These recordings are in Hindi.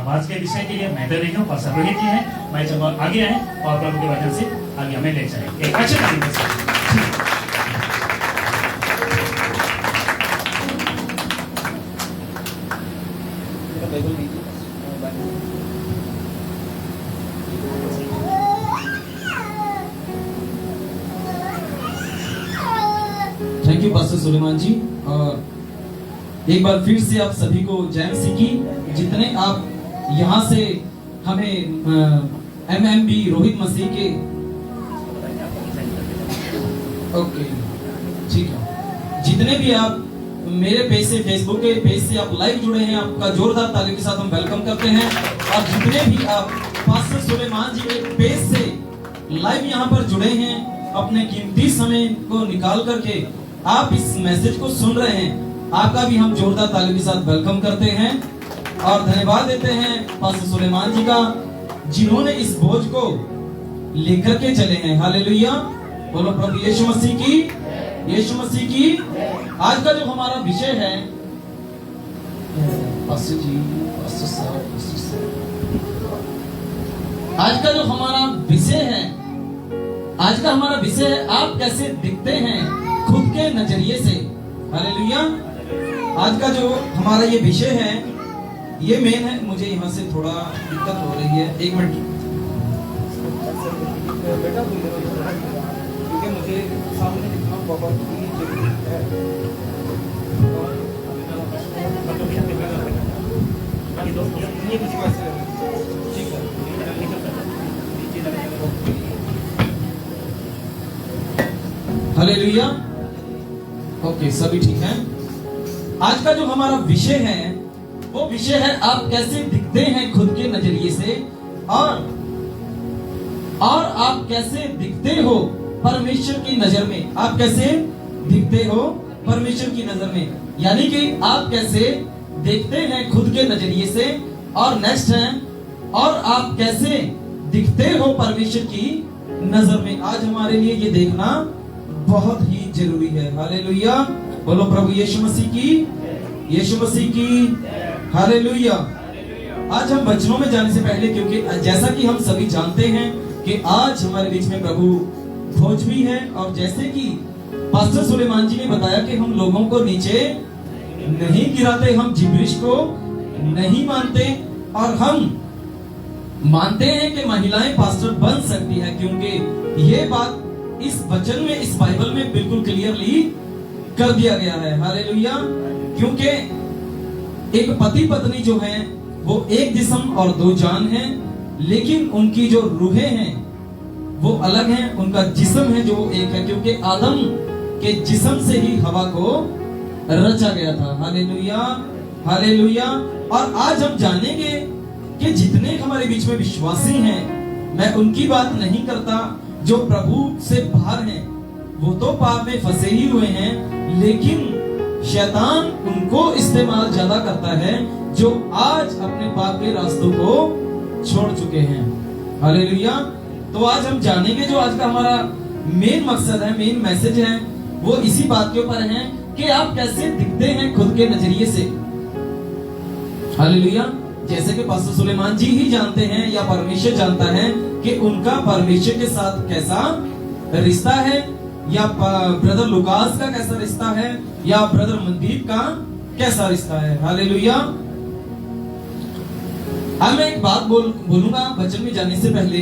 आज के विषय के लिए मैं तो नहीं हूँ, पास्टर रोहित जी हैं। मैं जब आगे आए और प्रभु के वचन से आगे हमें ले जाए। एक अच्छे तरीके से थैंक यू पास्टर सुलेमान जी। और एक बार फिर से आप सभी को जय मसीह की। जितने आप यहाँ से हमें MMB रोहित मसीह के ओके ठीक है, जितने भी आप मेरे पेज से, फेसबुक के पेज से आप लाइव जुड़े हैं, आपका जोरदार ताली के साथ हम वेलकम करते हैं। और जितने भी आप पास्टर सुलेमान जी के पेज से लाइव यहाँ पर जुड़े हैं, अपने कीमती समय को निकाल करके आप इस मैसेज को सुन रहे हैं, आपका भी हम जोरदार ताली के साथ वेलकम करते हैं और धन्यवाद देते हैं पास्टर सुलेमान जी का, जिन्होंने इस बोझ को लेकर के चले हैं। हालेलुया, बोलो प्रभु यीशु मसीह की, यीशु मसीह की। आज का जो हमारा विषय है, पास्टर जी, पास्टर साहब, आज का जो हमारा विषय है, आज का हमारा विषय है आप कैसे दिखते हैं खुद के नजरिए से। हालेलुया। आज का जो हमारा ये विषय है, ये मेन है। मुझे यहाँ से थोड़ा दिक्कत हो रही है, एक मिनट, क्योंकि मुझे सामने दिखना बहुत ही जरूरी है। हालेलुया। ओके, सभी ठीक हैं। आज का जो हमारा विषय है, वो विषय है आप कैसे दिखते हैं खुद के नजरिए से, और आप कैसे दिखते हो परमेश्वर की नजर में। आप कैसे दिखते हो परमेश्वर की नजर में, यानी कि आप कैसे देखते हैं खुद के नजरिए से। और नेक्स्ट है, और आप कैसे दिखते हो परमेश्वर की नजर में। आज हमारे लिए ये देखना बहुत ही जरूरी है। हालेलुया, बोलो प्रभु यीशु मसीह की, यीशु मसीह की। हालेलुया। आज हम वचनों में जाने से पहले, क्योंकि जैसा कि हम सभी जानते हैं कि आज हमारे बीच में प्रभु भोज भी है, और जैसे कि पास्टर सुलेमान जी ने बताया कि हम लोगों को नीचे नहीं गिराते, हम जिब्रिश को नहीं मानते, और हम मानते हैं कि महिलाएं पास्टर बन सकती है, क्योंकि ये बात इस वचन में, इस बाइबल में बिल्कुल क्लियरली कर दिया गया है। हालेलुया। क्योंकि एक पति पत्नी जो है वो एक जिस्म और दो जान हैं, लेकिन उनकी जो रूहें हैं वो अलग हैं, उनका जिस्म है जो एक है, क्योंकि आदम के जिस्म से ही हवा को रचा गया था। Hallelujah, hallelujah. और आज हम जानेंगे कि जितने हमारे बीच में विश्वासी हैं, मैं उनकी बात नहीं करता जो प्रभु से बाहर हैं, वो तो पाप में फंसे ही हुए हैं, लेकिन शैतान उनको इस्तेमाल ज्यादा करता है जो आज अपने पाप के रास्तों को छोड़ चुके हैं। हालेलुया। तो आज हम जानेंगे, जो आज का हमारा मेन मकसद है, मेन मैसेज है, वो इसी बात के ऊपर है कि आप कैसे दिखते हैं खुद के नजरिए से। हालेलुया। जैसे कि पास्टर सुलेमान जी ही जानते हैं, या परमेश्वर जानता है कि उनका परमेश्वर के साथ कैसा रिश्ता है, या ब्रदर लुकास का कैसा रिश्ता है, या ब्रदर मनदीप का कैसा रिश्ता है। हालेलुया। अब मैं एक बात बोलूंगा वचन में जाने से पहले।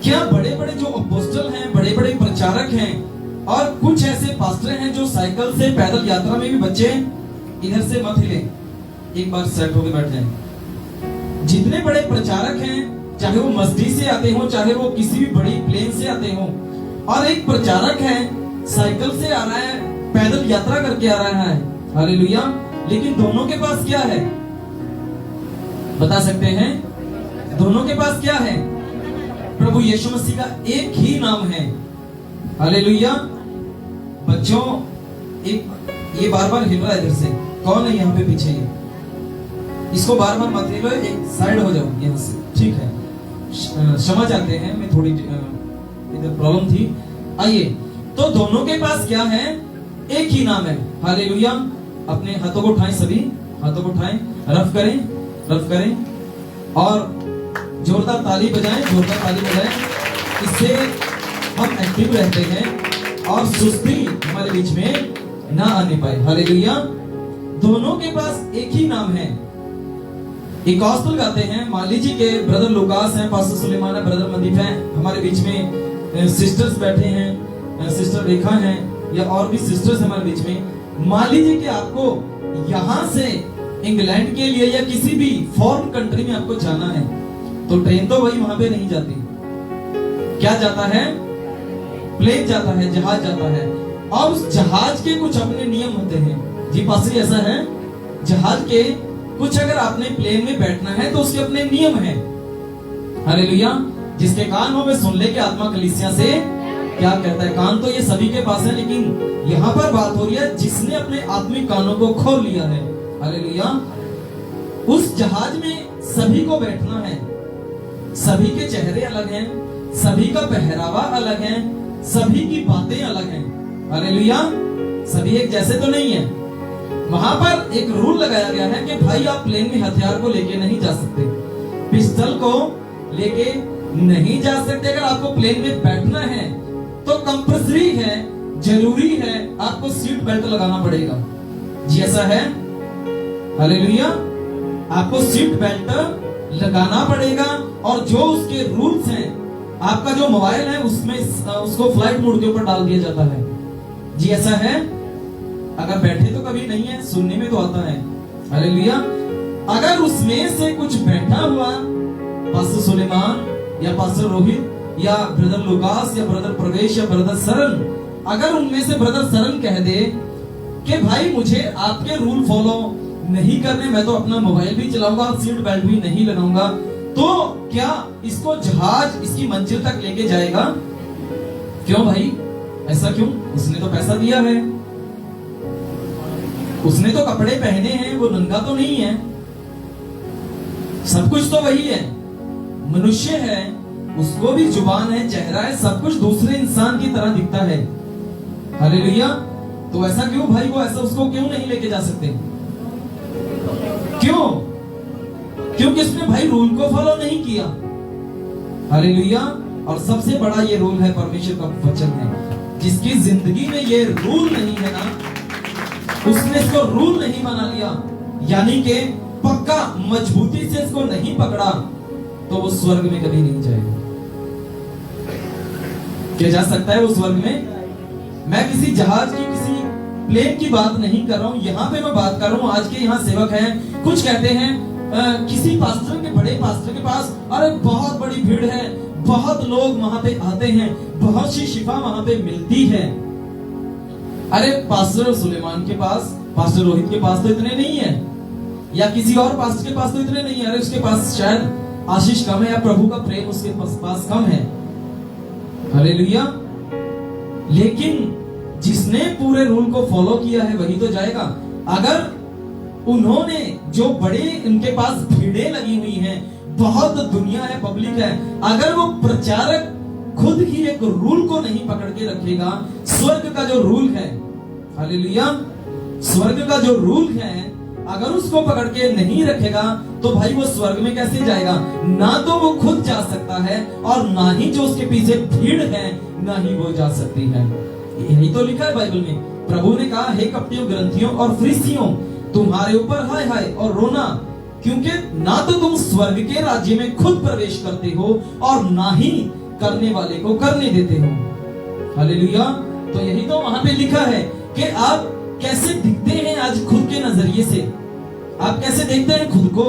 क्या बड़े बड़े जो अपोस्टल हैं, बड़े बड़े प्रचारक हैं, और कुछ ऐसे पास्टर हैं जो साइकिल से, पैदल यात्रा में भी, बच्चे इधर से मत हिले, एक बार सेट होके बैठ जाए। जितने बड़े प्रचारक हैं, चाहे वो मस्जिद से आते हो, चाहे वो किसी भी बड़ी प्लेन से आते हो, और एक प्रचारक है साइकिल से आ रहा है, पैदल यात्रा करके आ रहा है। हालेलुया। लेकिन दोनों के पास क्या है, बता सकते हैं? दोनों के पास क्या है? प्रभु यीशु मसीह का एक ही नाम है। हालेलुया। बच्चों, एक ये बार बार हिल रहा है इधर से, कौन है यहाँ पे पीछे? इसको बार बार मत हिलो, एक साइड हो जाओ यहाँ से, ठीक है? क्षमा चाहते हैं, मैं थोड़ी इधर प्रॉब्लम थी। आइए, तो दोनों के पास क्या है? एक ही नाम है। हालेलुया। अपने हाथों को उठाएं, सभी हाथों को उठाएं, रफ करें, रफ करें और जोरदार ताली बजाएं, जोरदार ताली बजाएं। इससे हम एक्टिव रहते हैं और सुस्ती हमारे बीच में ना आने पाए। हालेलुया। दोनों के पास एक ही नाम है। एक गॉस्पेल गाते हैं, मान लीजिए कि ब्रदर लुकास हैं, पास्टर सुलेमान है, ब्रदर मनदीप हैं, हमारे बीच में सिस्टर्स बैठे हैं, सिस्टर रेखा हैं या और भी सिस्टर्स हमारे बीच में। मान लीजिए कि आपको यहां से इंग्लैंड के लिए या किसी भी फॉरेन कंट्री में आपको जाना है, तो ट्रेन तो वही वहां पे नहीं जाती। क्या जाता है? प्लेन जाता है, जहाज जाता है। और उस जहाज के कुछ अपने नियम होते हैं। जी पास ऐसा है, जहाज के कुछ अगर आपने प्लेन में बैठना है तो उसके अपने नियम हैं। हालेलुया। जिसके कान हो वे सुन ले कि आत्मा कलीसिया से क्या कहता है। कान तो ये सभी के पास है, लेकिन यहाँ पर बात हो रही है जिसने अपने आत्मिक कानों को खोल लिया है। हालेलुया। उस जहाज में सभी को बैठना है। सभी के चेहरे अलग हैं, सभी का पहरावा अलग है, सभी की बातें अलग हैं। हालेलुया। सभी एक जैसे तो नहीं है। वहां पर एक रूल लगाया गया है कि भाई आप प्लेन में हथियार को लेके नहीं जा सकते, पिस्टल को लेके नहीं जा सकते। अगर आपको प्लेन में बैठना है तो कंपल्सरी है, जरूरी है, आपको सीट बेल्ट लगाना पड़ेगा। जी ऐसा है। हालेलुया। आपको सीट बेल्ट लगाना पड़ेगा और जो उसके रूल्स हैं, आपका जो मोबाइल है उसमें उसको फ्लाइट मोड के ऊपर डाल दिया जाता है। जी ऐसा है। अगर बैठे तो कभी नहीं है, सुनने में तो आता है। हालेलुया। अगर उसमें से कुछ बैठा हुआ पास्टर सुलेमान या पास्टर रोहित या ब्रदर लुकास या ब्रदर प्रवेश या ब्रदर सरन, अगर उनमें से ब्रदर सरन कह दे कि भाई मुझे आपके रूल फॉलो नहीं करने, मैं तो अपना मोबाइल भी चलाऊंगा, सीट बेल्ट भी नहीं लगाऊंगा, तो क्या इसको जहाज इसकी मंजिल तक लेके जाएगा? क्यों भाई? ऐसा क्यों? उसने तो पैसा दिया है, उसने तो कपड़े पहने हैं, वो नंगा तो नहीं है। सब कुछ तो वही है, मनुष्य है, उसको भी जुबान है, चेहरा है, सब कुछ दूसरे इंसान की तरह दिखता है। हालेलुया। तो ऐसा क्यों भाई? वो ऐसा उसको क्यों नहीं लेके जा सकते? क्यों? क्योंकि उसने भाई रूल को फॉलो नहीं किया। हालेलुया। और सबसे बड़ा ये रूल है, परमेश्वर का वचन है। जिसकी जिंदगी में ये रूल नहीं है ना, उसने इसको रूल नहीं बना लिया, यानी कि पक्का मजबूती से इसको नहीं पकड़ा, तो वो स्वर्ग में कभी नहीं जाएगा। क्या जा सकता है वो स्वर्ग में? मैं किसी जहाज की, किसी प्लेन की बात नहीं कर रहा हूं, यहां पे मैं बात कर रहा हूं। आज के यहां सेवक हैं, कुछ कहते हैं किसी पास्टर के, बड़े पास्टर के पास अरे बहुत बड़ी भीड़ है, बहुत लोग वहां पे आते हैं, बहुत सी शिफा वहां पे मिलती है। अरे पास्टर सुलेमान के पास, पास्टर रोहित के पास तो इतने नहीं है, या किसी और पास्टर के पास तो इतने नहीं है। अरे उसके पास शायद आशीष कम है या प्रभु का प्रेम उसके पास कम है। हालेलुया। लेकिन जिसने पूरे रूल को फॉलो किया है वही तो जाएगा। अगर उन्होंने जो बड़े उनके पास भीड़ें लगी हुई हैं, बहुत दुनिया है, पब्लिक है, अगर वो प्रचारक खुद ही एक रूल को नहीं पकड़ के रखेगा, स्वर्ग का जो रूल है, हालेलुया, स्वर्ग का जो रूल है, अगर उसको पकड़ के नहीं रखेगा तो भाई वो स्वर्ग में कैसे जाएगा? ना तो वो खुद जा सकता है और ना ही जो उसके पीछे भीड़ है, ना ही वो जा सकती है। यही तो लिखा है बाइबल में। प्रभु ने कहा, हे कपटियों, ग्रंथियों और फरीसियों, तुम्हारे ऊपर हाय हाय और रोना, क्योंकि ना तो तुम स्वर्ग के राज्य में खुद प्रवेश करते हो और ना ही करने वाले को करने देते हो। हालेलुया। तो यही तो वहां पे लिखा है कि आप कैसे दिखते हैं आज खुद के नजरिए से, आप कैसे देखते हैं खुद को,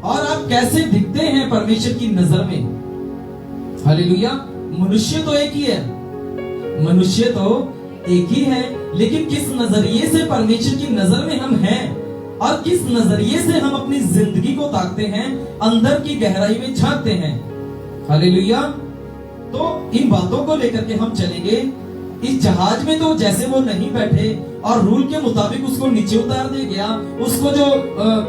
और आप कैसे दिखते हैं परमेश्वर की नजर में। हालेलुया। मनुष्य तो एक ही है, मनुष्य तो एक ही है, लेकिन किस नजरिए से परमेश्वर की नजर में हम हैं और किस नजरिए से हम अपनी जिंदगी को ताकते हैं, अंदर की गहराई में झांकते हैं। हालेलुया। तो इन बातों को लेकर के हम चलेंगे। इस जहाज में तो जैसे वो नहीं बैठे और रूल के मुताबिक उसको नीचे उतार दे गया, उसको जो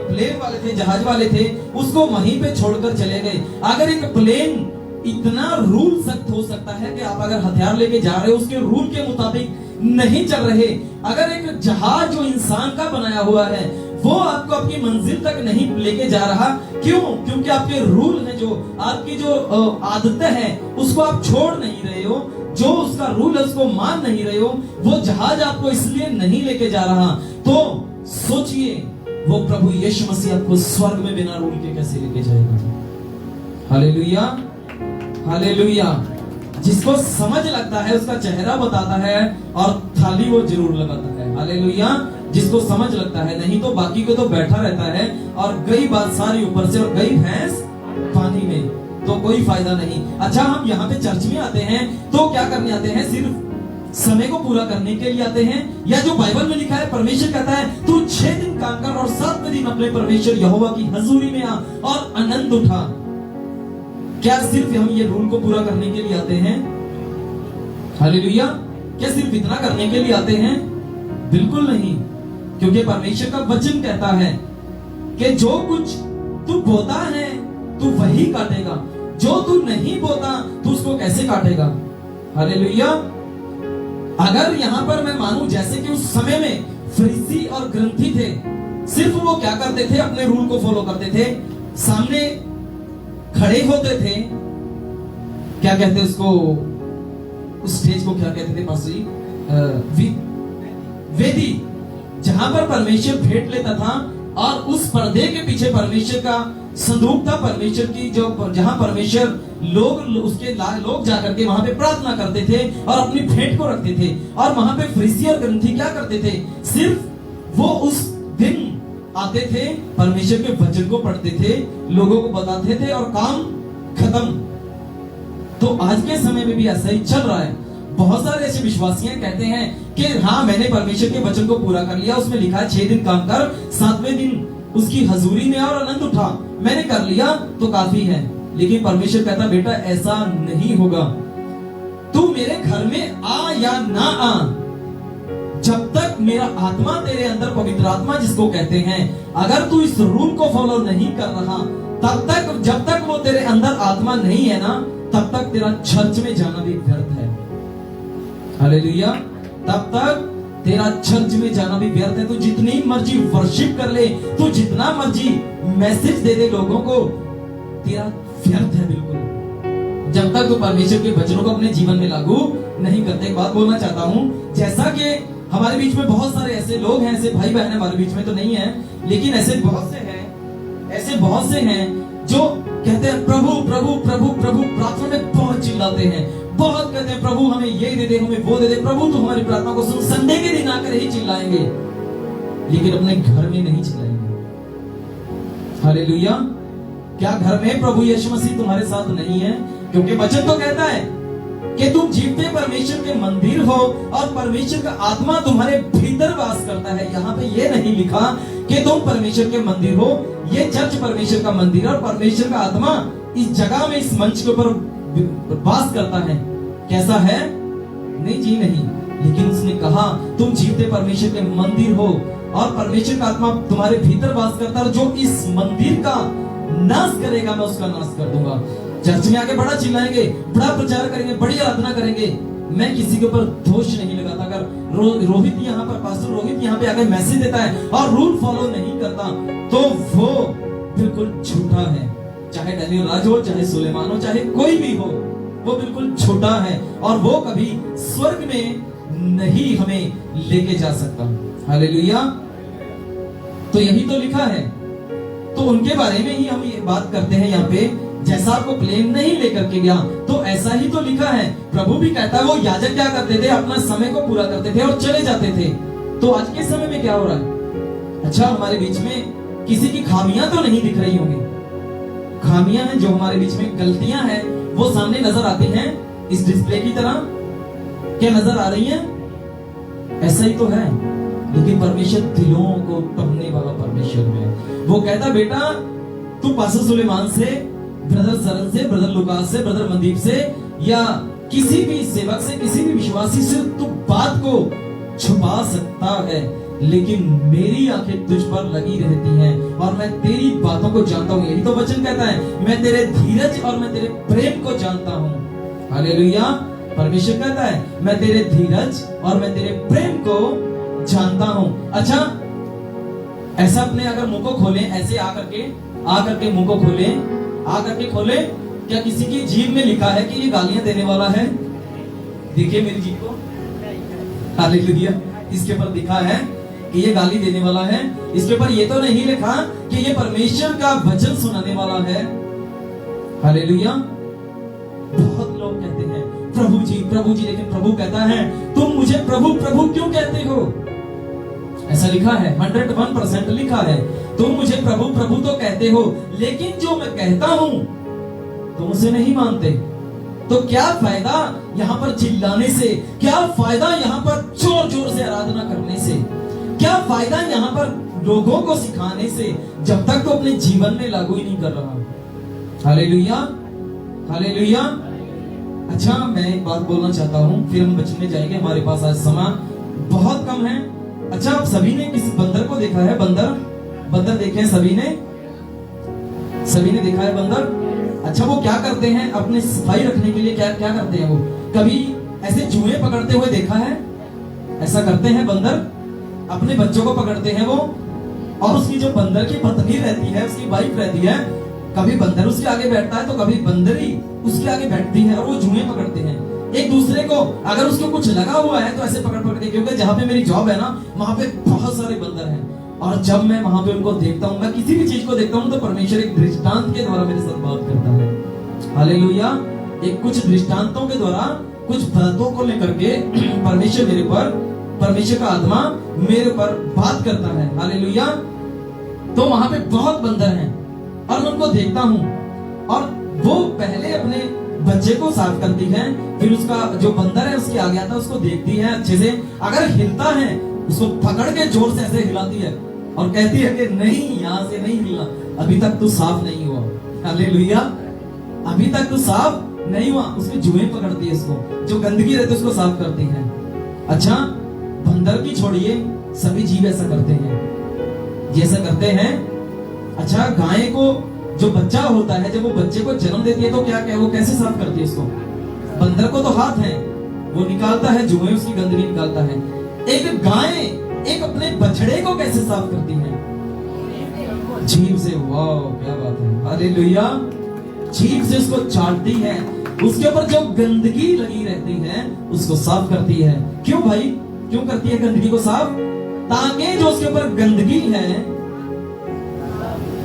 प्लेन वाले थे, जहाज वाले थे, उसको वहीं पे छोड़कर चले गए। अगर एक प्लेन इतना रूल सख्त हो सकता है कि आप अगर हथियार लेके जा रहे हो, उसके रूल के मुताबिक नहीं चल रहे, अगर एक जहाज जो इंसान का बनाया हुआ है वो आपको आपकी मंजिल तक नहीं लेके जा रहा। क्यों? क्योंकि आपके रूल है, जो आपकी जो आदतें हैं उसको आप छोड़ नहीं रहे हो, जो उसका रूल है उसको मान नहीं रहे हो। वो जहाज आपको इसलिए नहीं लेके जा रहा। तो सोचिए वो प्रभु यीशु मसीह आपको स्वर्ग में बिना रूल के कैसे लेके जाएगा। Hallelujah, hallelujah. जिसको समझ लगता है उसका चेहरा बताता है और थाली वो जरूर लगाता है। हालेलुया। जिसको समझ लगता है, नहीं तो बाकी को तो बैठा रहता है और गई बात सारी ऊपर से और गई भैंस पानी में, तो कोई फायदा नहीं। अच्छा, हम यहाँ पे चर्च में आते हैं तो क्या करने आते हैं? सिर्फ समय को पूरा करने के लिए आते हैं? या जो बाइबल में लिखा है, परमेश्वर कहता है तू 6 दिन काम कर और 7वें दिन अपने परमेश्वर यहोवा की हजूरी में आ और आनंद उठा। क्या सिर्फ हम ये रूल को पूरा करने के लिए आते हैं? हालेलुया। क्या सिर्फ इतना करने के लिए आते हैं? बिल्कुल नहीं। क्योंकि परमेश्वर का वचन कहता है कि जो कुछ तू बोता है तू वही काटेगा, जो तू नहीं बोता तू उसको कैसे काटेगा। हालेलुया। अगर यहां पर मैं मानूं जैसे कि उस समय में फरीसी और ग्रंथी थे, सिर्फ वो क्या करते थे? अपने रूल को फॉलो करते थे, सामने खड़े होते थे। क्या कहते उसको, उस स्टेज को क्या कहते थे पासरी? वेदी, जहां पर परमेश्वर भेंट लेता था और उस पर्दे के पीछे परमेश्वर का संदूक था, परमेश्वर की जो, जहां परमेश्वर लोग उसके लोग जाकर के वहां पे प्रार्थना करते थे और अपनी भेंट को रखते थे। और वहां पे फरीसी और ग्रंथी क्या करते थे? सिर्फ वो उस दिन आते थे, परमेश्वर के वचन को पढ़ते थे, लोगों को बताते थे और काम खत्म। तो आज के समय में भी ऐसा ही चल रहा है। बहुत सारे ऐसे विश्वासियां कहते हैं कि हाँ, मैंने परमेश्वर के वचन को पूरा कर लिया, उसमें लिखा है 6 दिन काम कर, 7वें दिन उसकी हजूरी में और आनंद उठा, मैंने कर लिया तो काफी है। लेकिन परमेश्वर कहता बेटा ऐसा नहीं होगा। तू मेरे घर में आ या ना आ, जब तक मेरा आत्मा तेरे अंदर, पवित्र आत्मा जिसको कहते हैं, अगर तू इस रूल को फॉलो नहीं कर रहा, तब तक, जब तक वो तेरे अंदर आत्मा नहीं है ना, तब तक तेरा चर्च में जाना भी व्यर्थ है। हालेलुया। तब तक तेरा चर्च में जाना भी व्यर्थ है। तू जितनी मर्जी वर्शिप कर ले, तू जितना मर्जी मैसेज दे दे लोगों को, तेरा व्यर्थ है बिल्कुल, जब तक तू परमेश्वर के वचनों को अपने जीवन में लागू नहीं करते। एक बात बोलना चाहता हूं, जैसा कि हमारे बीच में बहुत सारे ऐसे लोग हैं, ऐसे भाई बहन हमारे बीच में तो नहीं है, लेकिन ऐसे बहुत से हैं जो कहते हैं प्रभु प्रभु प्रभु प्रभु, प्रार्थना में बहुत चिल्लाते हैं, बहुत कहते हैं प्रभु हमें ये दे दे, हमें वो दे दे, प्रभु तू हमारी प्रार्थना को सुन। संडे के दिन आकर ही चिल्लाएंगे, लेकिन अपने घर में नहीं चिल्लाएंगे। हालेलुया। क्या घर में प्रभु यीशु मसीह तुम्हारे साथ नहीं है? क्योंकि वचन तो कहता है कि तुम जीवते परमेश्वर के मंदिर हो और परमेश्वर का आत्मा तुम्हारे भीतर वास करता है। यहाँ पे ये नहीं लिखा कि तुम परमेश्वर के मंदिर हो, ये चर्च परमेश्वर का मंदिर है और परमेश्वर का आत्मा इस जगह में, इस मंच के ऊपर वास करता है। कैसा है? नहीं जी नहीं। लेकिन उसने कहा तुम जीवते परमेश्वर के मंदिर हो और परमेश्वर का आत्मा तुम्हारे भीतर वास करता है। जो इस मंदिर का नाश करेगा मैं उसका नाश कर दूंगा। चर्च में आके बड़ा चिल्लाएंगे, बड़ा प्रचार करेंगे, बड़ी आराधना करेंगे, मैं किसी के ऊपर दोष नहीं लगाता। अगर रोहित यहाँ पर, पास्टर रोहित यहाँ पे आकर मैसेज देता है और रूल फॉलो नहीं करता, तो वो बिल्कुल झूठा है। चाहे डैनियल राज हो, चाहे सुलेमान हो, चाहे कोई भी हो, वो बिल्कुल छोटा है और वो कभी स्वर्ग में नहीं हमें लेके जा सकता। हालेलुया। तो यही तो लिखा है, तो उनके बारे में ही हम ये बात करते हैं यहाँ पे। जैसा आपको प्लेन नहीं लेकर के गया, तो ऐसा ही तो लिखा है। प्रभु भी कहता है वो याजक क्या करते थे? अपना समय को पूरा करते थे और चले जाते थे। तो आज के समय में क्या हो रहा है? अच्छा, हमारे बीच में किसी की खामियां तो नहीं दिख रही होंगी। खामियां हैं जो हमारे बीच में, गलतियां हैं वो सामने नजर आती हैं इस डिस्प्ले की तरह। क्या नजर आ रही हैं? ऐसा ही तो है। लेकिन परमेश्वर दिलों को टहने वाला परमेश्वर है। वो कहता बेटा तू पास्टर सुलेमान से, ब्रदर सरन से, ब्रदर लुकास से, ब्रदर मनदीप से या किसी भी सेवक से, किसी भी विश्वासी से तू बात को छुपा सकता है, लेकिन मेरी आंखें तुझ पर लगी रहती हैं और मैं तेरी बातों को जानता हूं। यही तो वचन कहता है, मैं तेरे धीरज और मैं तेरे प्रेम को जानता हूं। हालेलुया। परमेश्वर कहता है मैं तेरे धीरज और मैं तेरे प्रेम को जानता हूं। अच्छा, ऐसा अपने अगर मुंह को खोलें, ऐसे आकर के मुंह को खोलें, आकर के खोले, क्या किसी की जीभ में लिखा है कि ये गालियां देने वाला है? देखिए मेरी जीभ को, हालेलुया, इसके ऊपर लिखा है कि ये गाली देने वाला है। इसके ऊपर ये तो नहीं लिखा कि ये परमेश्वर का वचन सुनाने वाला है। हालेलुया। बहुत लोग कहते हैं प्रभु जी, लेकिन प्रभु कहता है तुम मुझे प्रभु प्रभु क्यों कहते हो? ऐसा लिखा है, 101% लिखा है, तुम मुझे प्रभु प्रभु तो कहते हो, लेकिन जो मैं कहता हूं तुम उसे नहीं मानते। तो क्या फायदा यहाँ पर चिल्लाने से? क्या फायदा यहाँ पर जोर जोर से आराधना करने से? क्या फायदा यहाँ पर लोगों को सिखाने से, जब तक तो अपने जीवन में लागू ही नहीं कर रहा? Hallelujah, hallelujah. अच्छा, मैं एक बात बोलना चाहता हूँ, फिर हम बचने में जाएंगे, हमारे पास आज समय बहुत कम है। अच्छा, आप सभी ने किसी बंदर को देखा है? बंदर देखे हैं सभी ने? सभी ने देखा है बंदर? अच्छा, वो क्या करते हैं अपने सफाई रखने के लिए? क्या क्या करते हैं वो? कभी ऐसे जुएं पकड़ते हुए देखा है? ऐसा करते हैं बंदर, अपने बच्चों को पकड़ते हैं वो, और उसकी जो बंदर की पत्नी रहती है, उसकी वाइफ रहती है, कभी बंदर उसके आगे बैठता है तो कभी बंदरी उसके आगे बैठती है, और वो जुएं पकड़ते हैं एक दूसरे को। अगर उसको कुछ लगा हुआ है तो ऐसे पकड़ के, क्योंकि जहाँ पे मेरी जॉब है ना, वहां पे बहुत सारे बंदर हैं, और जब मैं वहां पे उनको देखता हूँ, मैं किसी भी चीज को देखता हूँ, तो परमेश्वर एक दृष्टांत के द्वारा मेरे साथ बात करता है। हालेलुया। एक कुछ दृष्टांतों के द्वारा, कुछ बातों को लेकर के परमेश्वर मेरे पर, परमेश्वर का आत्मा मेरे पर बात करता है। हालेलुया। तो वहां पे बहुत बंदर हैं, और मैं उनको देखता हूँ, और वो पहले अपने बच्चे को साफ करती है, फिर उसका जो बंदर है उसके आगे आता है, उसको देखती है अच्छे से, अगर हिलता है उसको पकड़ के जोर से ऐसे हिलाती है, और कहती है कि नहीं, यहाँ से नहीं हिलना, अभी तक तू साफ नहीं हुआ। हालेलुया, अभी तक तू साफ नहीं हुआ। उसकी जुएं पकड़ती है, उसको जो गंदगी रहती है उसको साफ करती है। अच्छा, बंदर की छोड़िए, सभी जीव ऐसा करते हैं, जैसा करते हैं। अच्छा, गाय को जो बच्चा होता है, जब वो बच्चे को जन्म देती है तो क्या वो कैसे साफ करती है उसको? बंदर को तो हाथ है, वो निकालता है जुएं, उसकी गंदगी निकालता है। एक गाय एक अपने बछड़े को कैसे साफ करती है? जीभ से। वाह, क्या बात है, हालेलुया। जीभ से उसको चाटती है, उसके ऊपर जो गंदगी लगी रहती है उसको साफ करती है। क्यों भाई, क्यों करती है गंदगी को साफ? ताकि जो उसके ऊपर गंदगी है,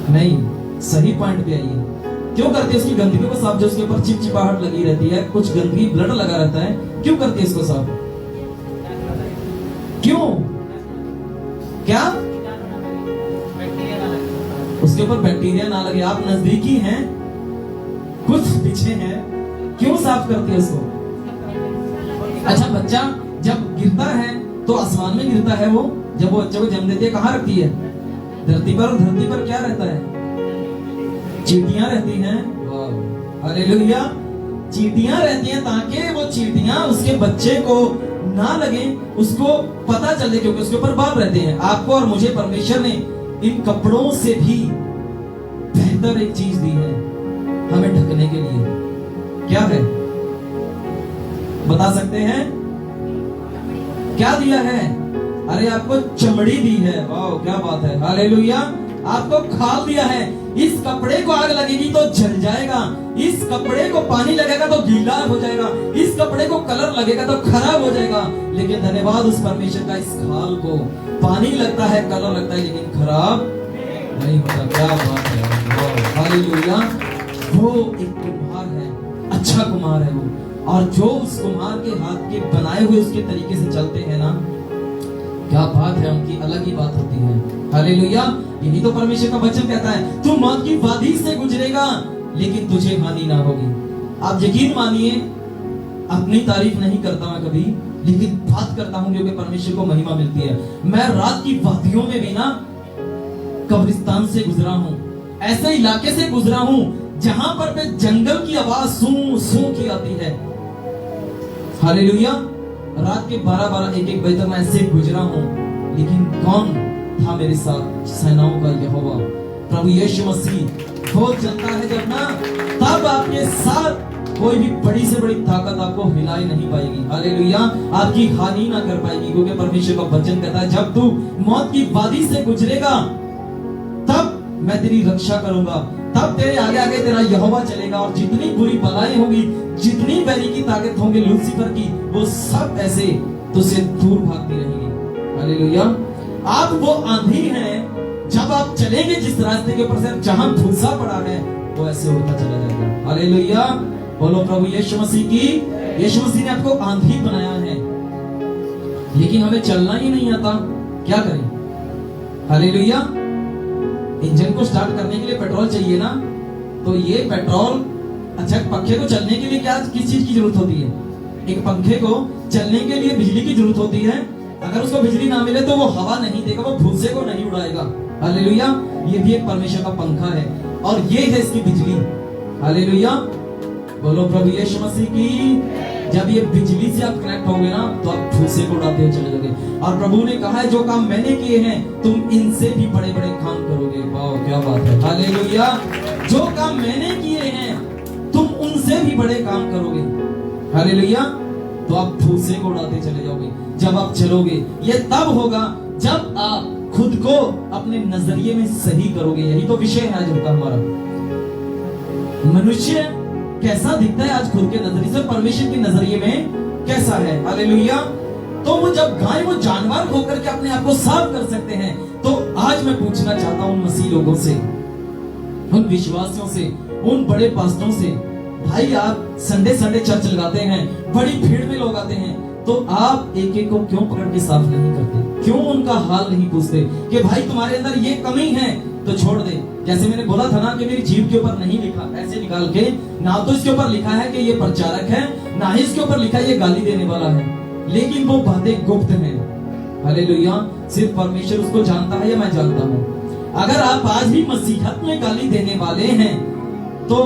नहीं, सही पॉइंट पे आइए, क्यों करती है उसकी गंदगी को साफ? जो उसके ऊपर चिपचिपाहट लगी रहती है, कुछ गंदगी, ब्लड लगा रहता है, क्यों करती है इसको साफ? क्यों? क्या? उसके ऊपर बैक्टीरिया ना लगे। आप नजदीकी हैं, कुछ पीछे हैं, क्यों साफ करती है उसको? अच्छा, बच्चा जब गिरता है तो आसमान में गिरता है वो, जब वो बच्चे को जन्म देती है कहाँ रखती है? धरती पर। और धरती पर क्या रहता है? चींटियां रहती हैं। हालेलुया। चींटियां रहती हैं, ताकि वो चींटियां उसके बच्चे को ना लगे, उसको पता चले, क्योंकि उसके ऊपर बाल रहते हैं। आपको और मुझे परमेश्वर ने इन कपड़ों से भी बेहतर एक चीज दी है हमें ढकने के लिए। क्या है, बता सकते हैं? क्या दिया है? अरे आपको चमड़ी दी है। वाह, क्या बात है, हालेलुया। आपको खाल दिया है। इस कपड़े को आग लगेगी तो जल जाएगा, इस कपड़े को पानी लगेगा तो गीला हो जाएगा, इस कपड़े को कलर लगेगा तो खराब हो जाएगा, लेकिन धन्यवाद उस परमेश्वर का, इस खाल को पानी लगता है, कलर लगता है, लेकिन खराब नहीं होता। क्या बात है, हालेलुया। वो एक कुम्हार है, अच्छा कुम्हार है वो, और जो उस कुम्हार के हाथ के बनाए हुए उसके तरीके से चलते हैं ना, क्या बात है, उनकी अलग ही बात होती है। हालेलुया। यही तो परमेश्वर का वचन कहता है, तू मौत की वादी से गुजरेगा लेकिन तुझे हानि ना होगी। आप यकीन मानिए, अपनी तारीफ नहीं करता मैं कभी, लेकिन बात करता हूं क्योंकि परमेश्वर को महिमा मिलती है। मैं रात की वादियों में भी ना कब्रिस्तान से गुजरा हूं, ऐसे इलाके से गुजरा हूं जहां पर पे जंगल की आवाज सू सू की आती है। हालेलुया। रात के 12-12, 1-1 बजे तक मैं ऐसे गुजरा हूं, लेकिन कौन था मेरे साथ? सेनाओं का यहोवा प्रभु यीशु मसीह। वो चलता है जब ना, तब आपके साथ कोई भी बड़ी से बड़ी ताकत आपको हिला नहीं पाएगी। हालेलुया, आपकी हानि ना कर पाएगी, क्योंकि परमेश्वर का वचन कहता है जब तू मौत की वादी से गुजरेगा तब मैं तेरी रक्षा करूंगा, तब तेरे आगे आगे तेरा यहोवा चलेगा, और जितनी बुरी बलाएं होगी, जितनी बैरी की ताकत होंगी लूसीफर की, वो सब ऐसे तुझसे दूर भागती रहेंगी। हालेलुया, आप वो आंधी हैं, जब आप चलेंगे जिस रास्ते के ऊपर से जहां भूसा पड़ा है वो ऐसे होता चला जाएगा। हालेलुया, बोलो प्रभु यीशु मसीह की। यीशु मसीह ने आपको आंधी बनाया है, लेकिन हमें चलना ही नहीं आता, क्या करें? हालेलुया, इंजन को स्टार्ट करने के लिए पेट्रोल चाहिए ना, तो ये पेट्रोल, अच्छा पंखे को चलने के लिए क्या किस चीज की जरूरत होती है? एक पंखे को चलने के लिए बिजली की जरूरत होती है। अगर उसको बिजली ना मिले तो वो हवा नहीं देगा, वो भूसे को नहीं उड़ाएगा। हालेलुया, ये भी एक परमेश्वर का पंखा है और ये है इसकी बिजली। हालेलुया, बोलो प्रभु यीशु मसीह की। जब ये बिजली से आप कनेक्ट होगे ना तो आप भूसे को उड़ाते हुए चले जाओगे। और प्रभु ने कहा है जो काम मैंने किए हैं तुम इनसे भी बड़े बड़े काम करोगे। वाह क्या बात है, हालेलुया, जो काम मैंने किए हैं तुम उनसे भी बड़े काम करोगे। हालेलुया, तो आप भूसे को उड़ाते चले जाओगे। जब आप चलोगे ये तब होगा जब आप खुद को अपने नजरिए में सही करोगे। यही तो विषय है आज का हमारा। मनुष्य कैसा दिखता है आज खुद के नजरिए से, परमेश्वर के नजरिए में कैसा है। हालेलुया, तो वो जब गाय वो जानवर होकर के अपने आप को साफ कर सकते हैं, तो आज मैं पूछना चाहता हूं मसीह लोगों से, उन विश्वासियों से, उन बड़े पास्टरों से, भाई आप संडे संडे चर्च लगाते हैं, बड़ी भीड़ में लोग आते हैं, तो आप एक एक को क्यों पकड़ के साफ नहीं करते? क्यों उनका हाल नहीं पूछते कि भाई तुम्हारे अंदर ये कमी है तो छोड़ दे। जैसे मैंने बोला था ना कि मेरी जीभ के ऊपर नहीं लिखा, ऐसे निकाल के ना तो इसके ऊपर लिखा है कि ये प्रचारक है, ना ही इसके ऊपर लिखा है ये गाली देने वाला है, लेकिन वो बातें गुप्त हैं। हालेलुया, सिर्फ परमेश्वर उसको जानता है या मैं जानता हूँ। अगर आप आज भी मसीहत में गाली देने वाले हैं तो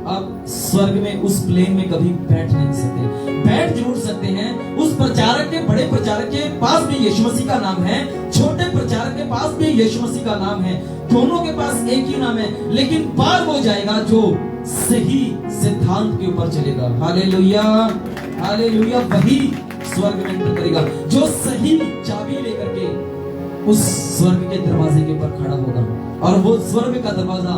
आप स्वर्ग में उस प्लेन में कभी बैठ नहीं सकते। बैठ जरूर सकते हैं उस प्रचारक के, बड़े प्रचारक के पास भी यीशु मसीह का नाम है, छोटे प्रचारक के पास भी यीशु मसीह का नाम है, दोनों के पास एक ही नाम है, लेकिन पार वो जाएगा जो सही सिद्धांत के ऊपर चलेगा। हालेलुया, हालेलुया, वही स्वर्ग में एंटर करेगा जो सही चाबी लेकर के उस स्वर्ग के दरवाजे के ऊपर खड़ा होगा, और वो स्वर्ग का दरवाजा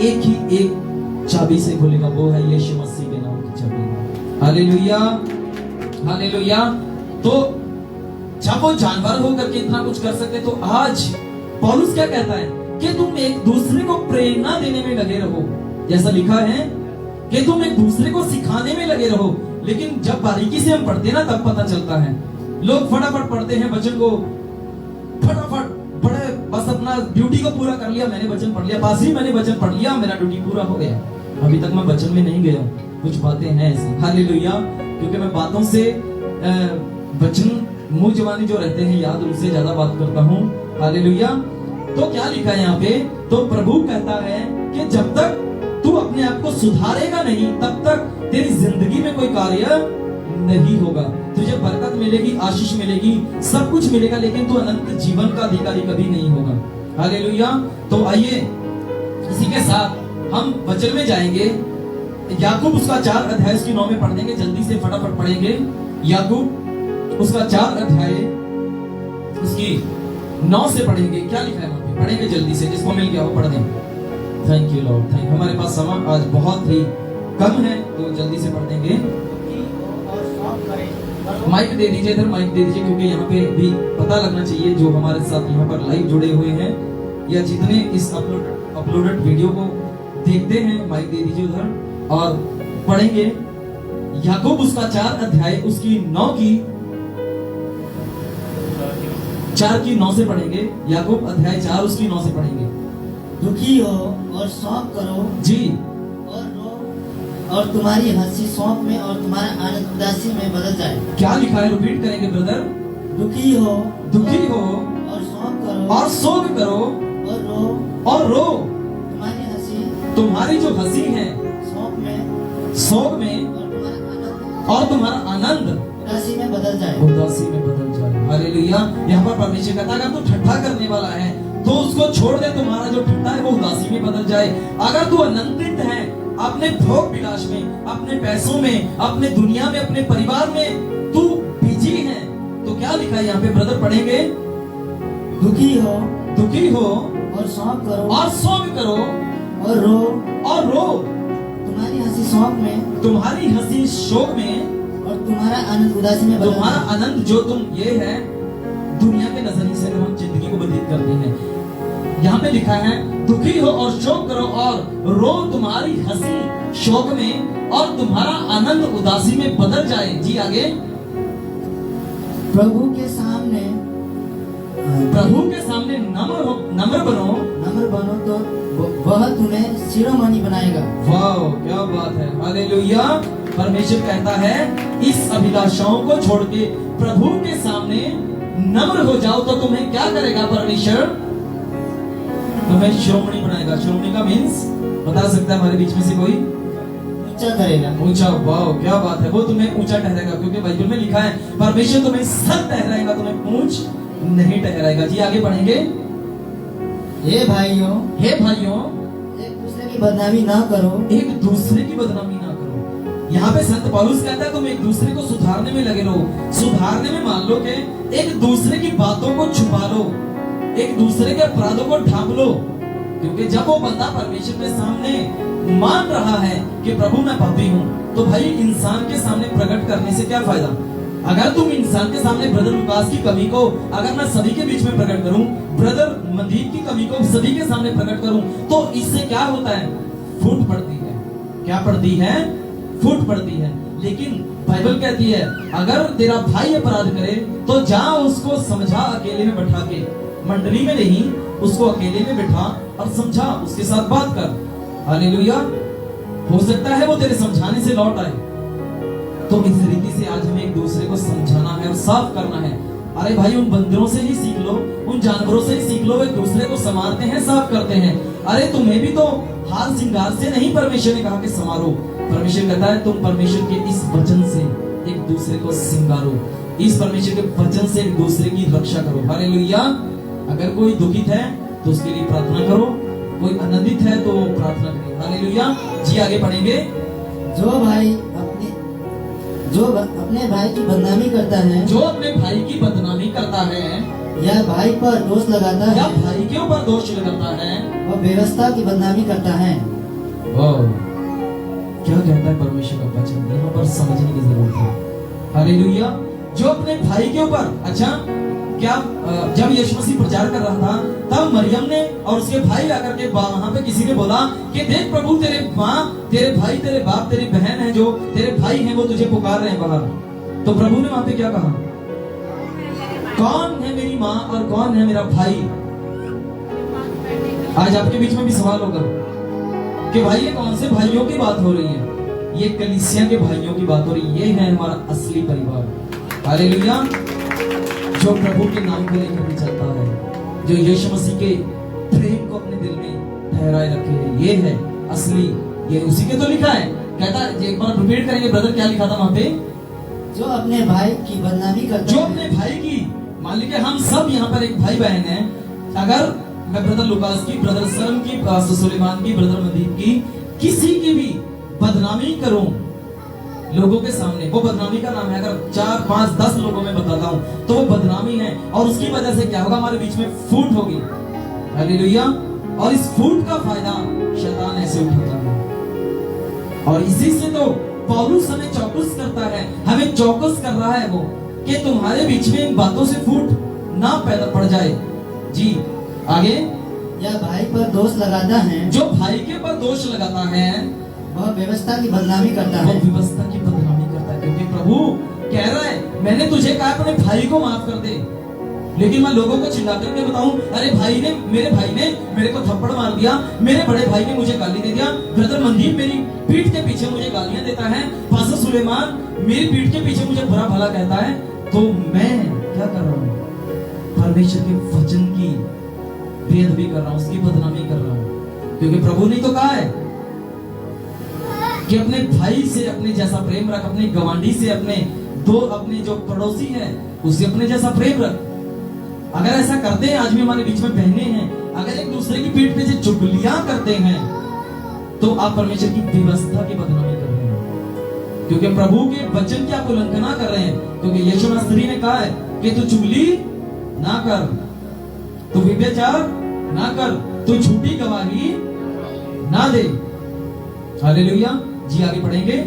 एक ही एक चाबी से खोलेगा, वो है यीशु मसीह के नाम की चाबी। Hallelujah, hallelujah. तो जब वो जानवर होकर के इतना कुछ कर सकते, तो आज पौलुस क्या कहता है कि तुम एक दूसरे को प्रेरणा देने में लगे रहो। जैसा लिखा है कि तुम एक दूसरे को सिखाने में लगे रहो। लेकिन जब बारीकी से हम पढ़ते ना तब पता चलता है, लोग फटाफट पढ़ते हैं वचन को, फटाफट बड़े बस अपना ड्यूटी को पूरा कर लिया, मैंने वचन पढ़ लिया, बस ही मैंने वचन पढ़ लिया, मेरा ड्यूटी पूरा हो गया। अभी तक मैं वचन में नहीं गया, कुछ बातें हैं ऐसी। हालेलुया, क्योंकि मैं बातों से वचन मुंह जवानी जो रहते हैं याद, उनसे ज्यादा बात करता हूँ। हालेलुया, तो क्या लिखा है यहाँ पे? तो प्रभु कहता है कि जब तक तू अपने आप को सुधारेगा नहीं तब तक तेरी जिंदगी में कोई कार्य नहीं होगा। तुझे बरकत मिलेगी, आशीष मिलेगी, सब कुछ मिलेगा, लेकिन तू अनंत जीवन का अधिकारी कभी नहीं होगा। हालेलुया, तो आइए इसी के साथ हम वचन में जाएंगे। याकूब उसका 4 अध्याय उसकी 9 में पढ़ देंगे, जल्दी से फटाफट पढ़ेंगे। याकूब उसका 4 अध्याय उसकी 9 से पढ़ेंगे। क्या लिखा है वहां पे? पढ़ेंगे जल्दी से, जिसको मिल गया वो पढ़ दें। Thank you Lord, thank. हमारे पास समय आज बहुत ही कम है, तो जल्दी से पढ़ देंगे। माइक दे दीजिए, इधर माइक दे दीजिए, क्योंकि यहाँ पे भी पता लगना चाहिए जो हमारे साथ यहाँ पर लाइव जुड़े हुए हैं या जितने इस अपलोडेड वीडियो को देखते हैं। माइक दे दीजिए उधर और पढ़ेंगे याकूब उसका 4 अध्याय उसकी 9 की 4 की 9 से पढ़ेंगे। याकूब अध्याय 4 उसकी 9 से पढ़ेंगे। दुखी हो और शौक करो जी, और रो, और तुम्हारी हंसी शौक में और तुम्हारा आनंद उदासी में बदल जाए। क्या लिखा है? रिपीट करेंगे ब्रदर। दुखी हो और शोक करो और रो। तुम्हारी जो हंसी है शोक में और तुम्हारा आनंद उदासी में बदल जाए। हालेलुया। यहाँ पर परमेश्वर कहता है अगर तू ठट्ठा करने वाला है तो उसको छोड़ दे, तुम्हारा जो ठट्ठा है वो उदासी में बदल जाए। अगर तू आनंदित है, अपने भोग विलास में, अपने पैसों में, अपने दुनिया में, अपने परिवार में तू बिजी है, तो क्या लिखा है यहाँ पे ब्रदर, पढ़ेंगे? दुखी हो और शौक करो और शोक करो और रो। तुम्हारी हंसी शौक में तुम्हारी हंसी शोक में और तुम्हारा आनंद उदासी में बदल तुम्हारा आनंद जो तुम ये है दुनिया के नजरिए से हम जिंदगी को व्यतीत करते हैं। यहाँ पे लिखा है दुखी हो और शोक करो और रो, तुम्हारी हंसी शोक में और तुम्हारा आनंद उदासी में बदल जाए। जी आगे। प्रभु के सामने नम्र बनो तो वह तुम्हें शिरोमणि बनाएगा। वाह, क्या बात है, हालेलुया। परमेश्वर कहता है इस अभिलाषाओं को छोड़ के प्रभु के सामने नम्र हो जाओ तो तुम्हें क्या करेगा परमेश्वर? तुम्हें शिरोमणि बनाएगा। शिरोमणि का मीन्स बता सकता है हमारे बीच में से कोई? ऊंचा करेगा। ऊंचा, वाह क्या बात है, वो तुम्हें ऊंचा ठहराएगा, क्योंकि बाइबल में लिखा है परमेश्वर तुम्हें सर ठहराएगा, तुम्हें ऊंच नहीं ठहराएगा। जी आगे पढ़ेंगे। हे भाइयों एक दूसरे की बदनामी ना करो। एक दूसरे की बदनामी ना करो। यहाँ पे संत पौलुस कहता है तुम एक दूसरे को सुधारने में लगे रहो। सुधारने में मान लो कि एक दूसरे की बातों को छुपा लो, एक दूसरे के अपराधों को ढांप लो, क्योंकि जब वो बंदा परमेश्वर के सामने मान रहा है कि प्रभु मैं पापी हूँ, तो भाई इंसान के सामने प्रकट करने से क्या फायदा? अगर तुम इंसान के सामने ब्रदर लुकास की कमी को अगर मैं सभी के बीच में प्रकट करूं, ब्रदर मनदीप की कमी को सभी के सामने प्रकट करूं, तो इससे क्या होता है? फूट पड़ती है। क्या पड़ती है? फूट पड़ती है। लेकिन बाइबल कहती है अगर तेरा भाई अपराध करे तो जा उसको समझा, अकेले में बैठा के, मंडली में नहीं, उसको अकेले में बैठा और समझा, उसके साथ बात कर। हालेलुया। हो सकता है वो तेरे समझाने से लौट आए। तो इस रीति से आज हमें एक दूसरे को समझाना है और साफ करना है। अरे भाई उन बंदरों से ही सीख लो, उन जानवरों से ही सीख लो, एक दूसरे को संवारते हैं, साफ करते हैं। अरे तुम्हें भी तो हार श्रृंगार से नहीं परमेश्वर ने कहा कि संवारो। परमेश्वर कहता है तुम परमेश्वर के इस वचन से एक दूसरे को श्रृंगारो, इस परमेश्वर के वचन से एक दूसरे की रक्षा करो। हालेलुया। अगर कोई दुखित है तो उसके लिए प्रार्थना करो, कोई आनंदित है तो प्रार्थना करें। हालेलुया। जी आगे पढ़ेंगे। जो अपने भाई की बदनामी करता है, जो अपने भाई की बदनामी करता है या भाई पर दोष लगाता है, या भाई के ऊपर दोष लगाता है, वह व्यवस्था की बदनामी करता है। क्या कहता है परमेश्वर का वचन? यहाँ पर समझने की जरूरत है। हालेलुया। जो अपने भाई के ऊपर, अच्छा क्या जब यीशु मसीह प्रचार कर रहा था तब मरियम ने और उसके भाई आकर के वहां पे किसी ने बोला कि देख प्रभु तेरे माँ, तेरे भाई, तेरे बाप, तेरी बहन है, जो तेरे भाई हैं वो तुझे पुकार रहे हैं बाहर। तो प्रभु ने वहां पे क्या कहा? कौन है मेरी माँ और कौन है मेरा भाई? आज आपके बीच में भी सवाल होगा कि भाई ये कौन से भाइयों की बात हो रही है? ये कलीसिया के भाइयों की बात हो रही है। ये है हमारा असली परिवार। हालेलुया। जो प्रभु के नाम को लेकर भी चलता है, जो यीशु मसीह के प्रेम को अपने दिल में ठहराए रखे है, ये है असली। ये उसी के तो लिखा है। कहता है, एक बार रिपीट करेंगे ब्रदर, क्या लिखा था वहां पे? जो अपने भाई की बदनामी करता जो है, अपने भाई की, मान लीजिए हम सब यहाँ पर एक भाई बहन है। अगर मैं ब्रदर लुकास की, ब्रदर सरम की, सुलेमान की, ब्रदर मदीप की, किसी की भी बदनामी करूं लोगों के सामने, वो बदनामी का नाम है। अगर 4, 5, 10 लोगों में बताता हूं तो वो बदनामी है, और उसकी वजह से क्या होगा? हमारे बीच में फूट होगी। हालेलुया। और इस फूट का फायदा शैतान ऐसे उठाता है, और इसी से तो पौलुस हमें चौकस करता है, हमें चौकस कर रहा है वो कि तुम्हारे बीच में इन बातों से फूट ना पैदा पड़ जाए। जी आगे। या भाई पर दोष लगाता है, जो भाई के ऊपर दोष लगाता है, वह व्यवस्था की बदनामी करता वो है। व्यवस्था की बदनामी करता है, क्योंकि प्रभु कह रहा है मैंने तुझे कहा अपने भाई को माफ कर दे, लेकिन मैं लोगों को चिल्ला करके बताऊं अरे मेरे भाई ने मेरे को थप्पड़ मार दिया, मेरे बड़े भाई ने मुझे गाली दे दिया, ब्रदर मनदीप मेरी पीठ के पीछे मुझे गालियां देता है, पास्टर सुलेमान मेरी पीठ के पीछे मुझे बुरा भला कहता है, तो मैं क्या कर रहा हूँ? परमेश्वर के वचन की बेअदबी कर रहा हूँ, उसकी बदनामी कर रहा हूँ। क्योंकि प्रभु ने तो कहा है कि अपने भाई से अपने जैसा प्रेम रख, अपने गवांडी से अपने जो पड़ोसी है उससे अपने जैसा प्रेम रख। अगर ऐसा करते हैं, आज भी हमारे बीच में बहनें हैं, अगर एक दूसरे की पीठ पे से चुगलियां करते हैं तो आप परमेश्वर की व्यवस्था की बदनामी कर रहे हैं, क्योंकि प्रभु के वचन की आप उल्लंघना कर रहे हैं। क्योंकि यीशु मसीह ने कहा है कि तू चुगली ना कर, तू व्यभिचार ना कर, तू झूठी गवाही ना दे। हालेलुया। जी आगे पढ़ेंगे।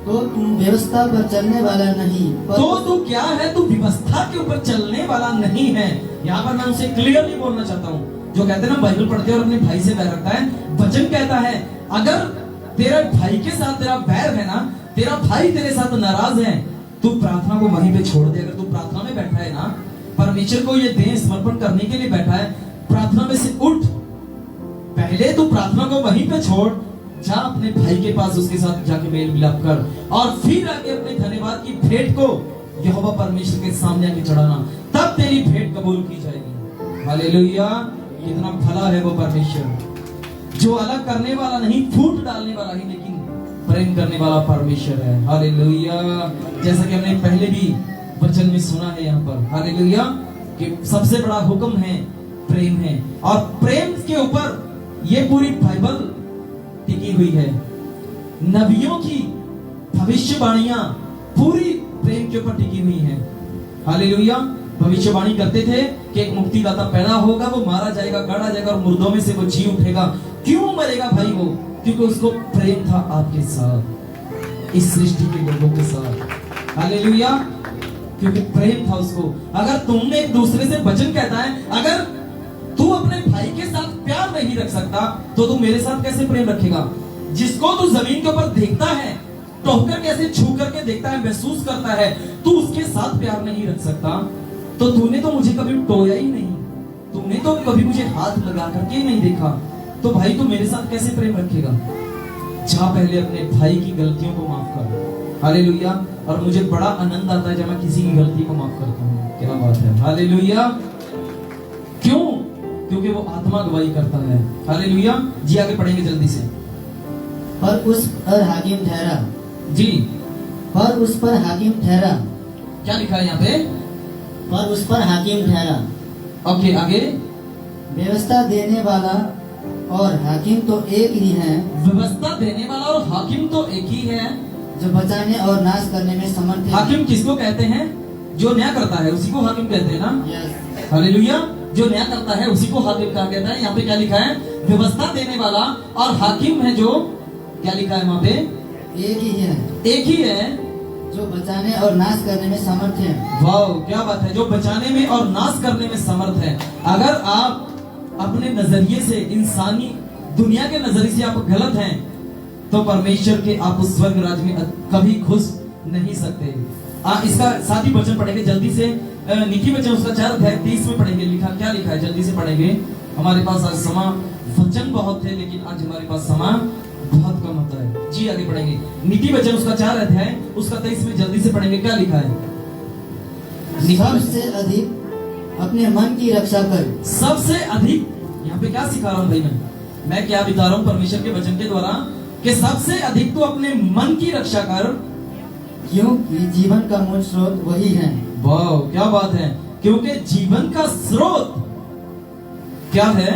तो तुम व्यवस्था पर चलने वाला नहीं, पर तो तू क्या है? तू व्यवस्था के ऊपर चलने वाला नहीं है। यहाँ पर मैं उनसे क्लियरली बोलना चाहता हूँ, जो कहते हैं ना बाइबल पढ़ते हैं और अपने भाई से बैर रखता है। वचन कहता है अगर तेरे भाई के साथ तेरा बैर है ना, तेरा भाई तेरे साथ नाराज है, तू प्रार्थना को वहीं पे छोड़ दे। अगर तू प्रार्थना में बैठा है ना, परमेश्वर को ये देह समर्पण करने के लिए बैठा है, प्रार्थना में से उठ, पहले तू प्रार्थना को वहीं पे छोड़, जा अपने भाई के पास उसके साथ जाके मेल मिलाप कर, और फिर आके अपने धन्यवाद की भेंट को यहोवा परमेश्वर के सामने आके चढ़ाना, तब तेरी भेंट कबूल की जाएगी। हालेलुया। कितना भला है वो परमेश्वर, जो अलग करने वाला नहीं, फूट डालने वाला ही, लेकिन प्रेम करने वाला परमेश्वर है। हालेलुया। जैसा कि हमने पहले भी वचन में सुना है यहाँ पर, हालेलुया, कि सबसे बड़ा हुक्म है प्रेम है, और प्रेम के ऊपर ये पूरी बाइबल टिकी हुई है। नबियों की भविष्यवाणियां पूरी प्रेम के ऊपर टिकी हुई है। हालेलुया। भविष्यवाणी करते थे कि एक मुक्तिदाता पैदा होगा, वो मारा जाएगा, गाड़ा जाएगा और मुर्दों में से वो जी उठेगा। क्यों मरेगा भाई वो? क्योंकि उसको प्रेम था आपके साथ, इस सृष्टि के लोगों के साथ। हालेलुया। क्योंकि प्रेम था उसको। अगर तुमने एक दूसरे से वचन कहता है, अगर तू अपने भाई के साथ प्यार नहीं रख सकता, तो तू मेरे साथ कैसे प्रेम रखेगा? जिसको तू जमीन के ऊपर देखता है, टोकर कैसे छू करके देखता है, महसूस करता है, तू उसके साथ प्यार नहीं रख सकता, तो तूने तो मुझे कभी टोया ही नहीं, तूने तो कभी मुझे हाथ लगा करके नहीं देखा, तो भाई तू मेरे साथ कैसे प्रेम रखेगा? जा पहले अपने भाई की गलतियों को माफ कर। हालेलुया। और मुझे बड़ा आनंद आता है जब मैं किसी की गलती को माफ करता हूँ। क्या बात है। हालेलुया। क्यों? क्योंकि वो आत्मा गवाही करता है। हालेलुया। जी आगे पढ़ेंगे जल्दी से। पर उस पर हाकिम ठहरा। जी। पर उस पर हाकिम ठहरा। क्या लिखा है यहाँ पे? पर उस पर हाकिम ठहरा। ओके आगे। व्यवस्था देने वाला और हाकिम तो एक ही है। व्यवस्था देने वाला और हाकिम तो एक ही है, जो बचाने और नाश करने में समर्थ है। हाकिम किसको कहते हैं? जो न्याय करता है उसी को हाकिम कहते हैं ना। यस। हालेलुया। जो न्याय करता है उसी को हाकिम कहा कहता है। यहाँ पे क्या लिखा है? व्यवस्था देने वाला और हाकिम है, जो क्या लिखा है वहाँ पे? एक ही है। एक ही है, जो बचाने और नाश करने में समर्थ है। वाह क्या बात है। जो बचाने में और नाश करने में समर्थ है। अगर आप अपने नजरिए से, इंसानी दुनिया के नजरिए से आप गलत हैं, तो परमेश्वर के आप उस स्वर्ग राज्य में कभी घुस नहीं सकते। इसका साथ ही वचन पढ़ेंगे जल्दी से। नीति वचन उसका 4 अध्याय 30 में पढ़ेंगे। लिखा क्या लिखा है जल्दी से पढ़ेंगे। हमारे पास आज समय, वचन बहुत है लेकिन आज हमारे पास समय बहुत कम होता है। जी आगे पढ़ेंगे। नीति वचन उसका 4 अध्याय उसका 23 में जल्दी से पढ़ेंगे। क्या लिखा है? सबसे अधिक अपने मन की रक्षा कर। सबसे अधिक, यहाँ पे क्या सिखा रहा हूँ भाई मैं क्या बता रहा हूँ परमेश्वर के वचन के द्वारा, कि सबसे अधिक तो अपने मन की रक्षा कर, क्योंकि जीवन का मूल स्रोत वही है। वाह क्या बात है। क्योंकि जीवन का स्रोत क्या है?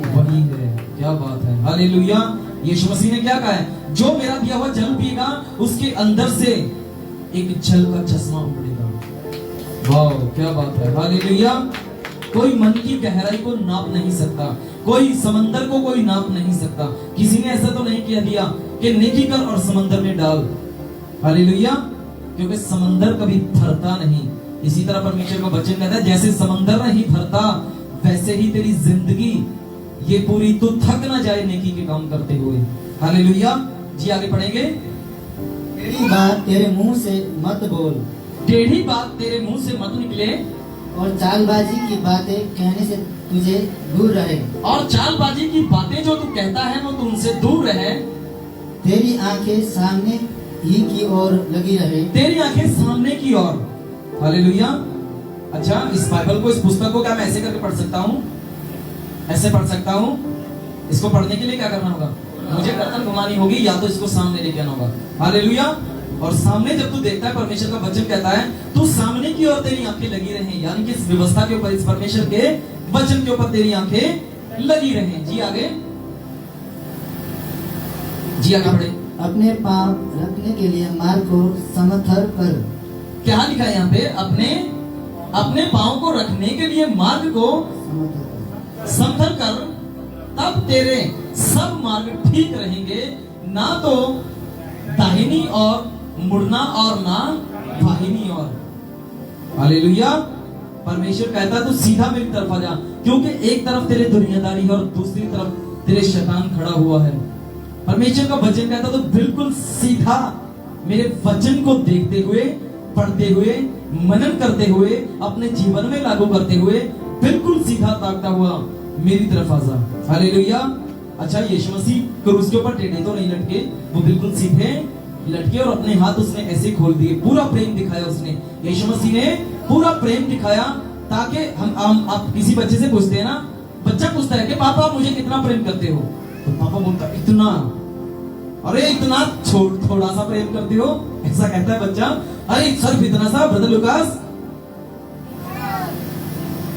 वही है। क्या बात है। हालेलुया। यीशु मसीह ने क्या कहा है? जो मेरा दिया हुआ जल पिएगा उसके अंदर से एक जल का चश्मा उमड़ेगा। वाह क्या बात है। हालेलुया। कोई मन की गहराई को नाप नहीं सकता, कोई समंदर को कोई नाप नहीं सकता। किसी ने ऐसा तो नहीं कह दिया कि नेकी कर और समंदर में डाल। हालेलुया। क्योंकि समंदर कभी भरता नहीं। इसी तरह परमेश्वर का वचन कहता है, जैसे समंदर नहीं भरता वैसे ही तेरी जिंदगी ये पूरी तू थक ना जाए नेकी के काम करते हुए। हालेलुया। जी आगे पढ़ेंगे। टेढ़ी बात तेरे मुंह से मत बोल। टेढ़ी बात तेरे मुंह से मत निकले, और चालबाजी की बातें कहने से तुझे दूर रहे। और चालबाजी की बातें जो तू कहता है वो तुमसे दूर रहे। तेरी आंखें सामने ही की ओर लगी रहे। तेरी आंखें सामने की ओर। हालेलुया। अच्छा, इस बाइबल को, इस पुस्तक को क्या मैं ऐसे करके पढ़ सकता हूँ? ऐसे पढ़ सकता हूँ? इसको पढ़ने के लिए क्या करना होगा? मुझे गर्दन घुमानी होगी या तो इसको सामने लेके आना होगा। हालेलुया। और सामने जब तू देखता है, परमेश्वर का वचन कहता है तू सामने की ओर तेरी आंखें लगी रहे, यानी कि इस व्यवस्था के ऊपर, इस परमेश्वर के वचन के ऊपर तेरी आंखें लगी रहे। जी आगे। जी आगे बढ़े। अपने पाँव रखने के लिए मार्ग को समथर कर। क्या लिखा है यहाँ पे? अपने पाँव को रखने के लिए मार्ग को समथर कर। समथर कर, तब तेरे सब मार्ग ठीक रहेंगे, ना तो दाहिनी और मुड़ना और ना बाहिनी और। हालेलुया। परमेश्वर कहता है तू सीधा मेरी तरफ आ जा, क्योंकि एक तरफ तेरे दुनियादारी है और दूसरी तरफ तेरे शैतान खड़ा हुआ है। परमेश्वर का वचन कहता है तो बिल्कुल सीधा मेरे वचन को देखते हुए, पढ़ते हुए, मनन करते हुए, अपने जीवन में लागू करते हुए, बिल्कुल सीधा ताकता हुआ मेरी तरफ आ जा। हालेलुया। अच्छा, यीशु मसीह क्रूस के ऊपर टेढ़े तो नहीं लटके, वो बिल्कुल सीधे लटके और अपने हाथ उसने ऐसे खोल दिए। पूरा प्रेम दिखाया उसने, यीशु मसीह ने पूरा प्रेम दिखाया, ताकि हम आप किसी बच्चे से पूछते हैं ना, बच्चा पूछता है कि पापा आप मुझे कितना प्रेम करते हो, तो पापा बोलता है इतना। अरे इतना थोड़ा सा प्रेम करते हो, ऐसा कहता है बच्चा। अरे सिर्फ इतना सा ब्रदर लुकास,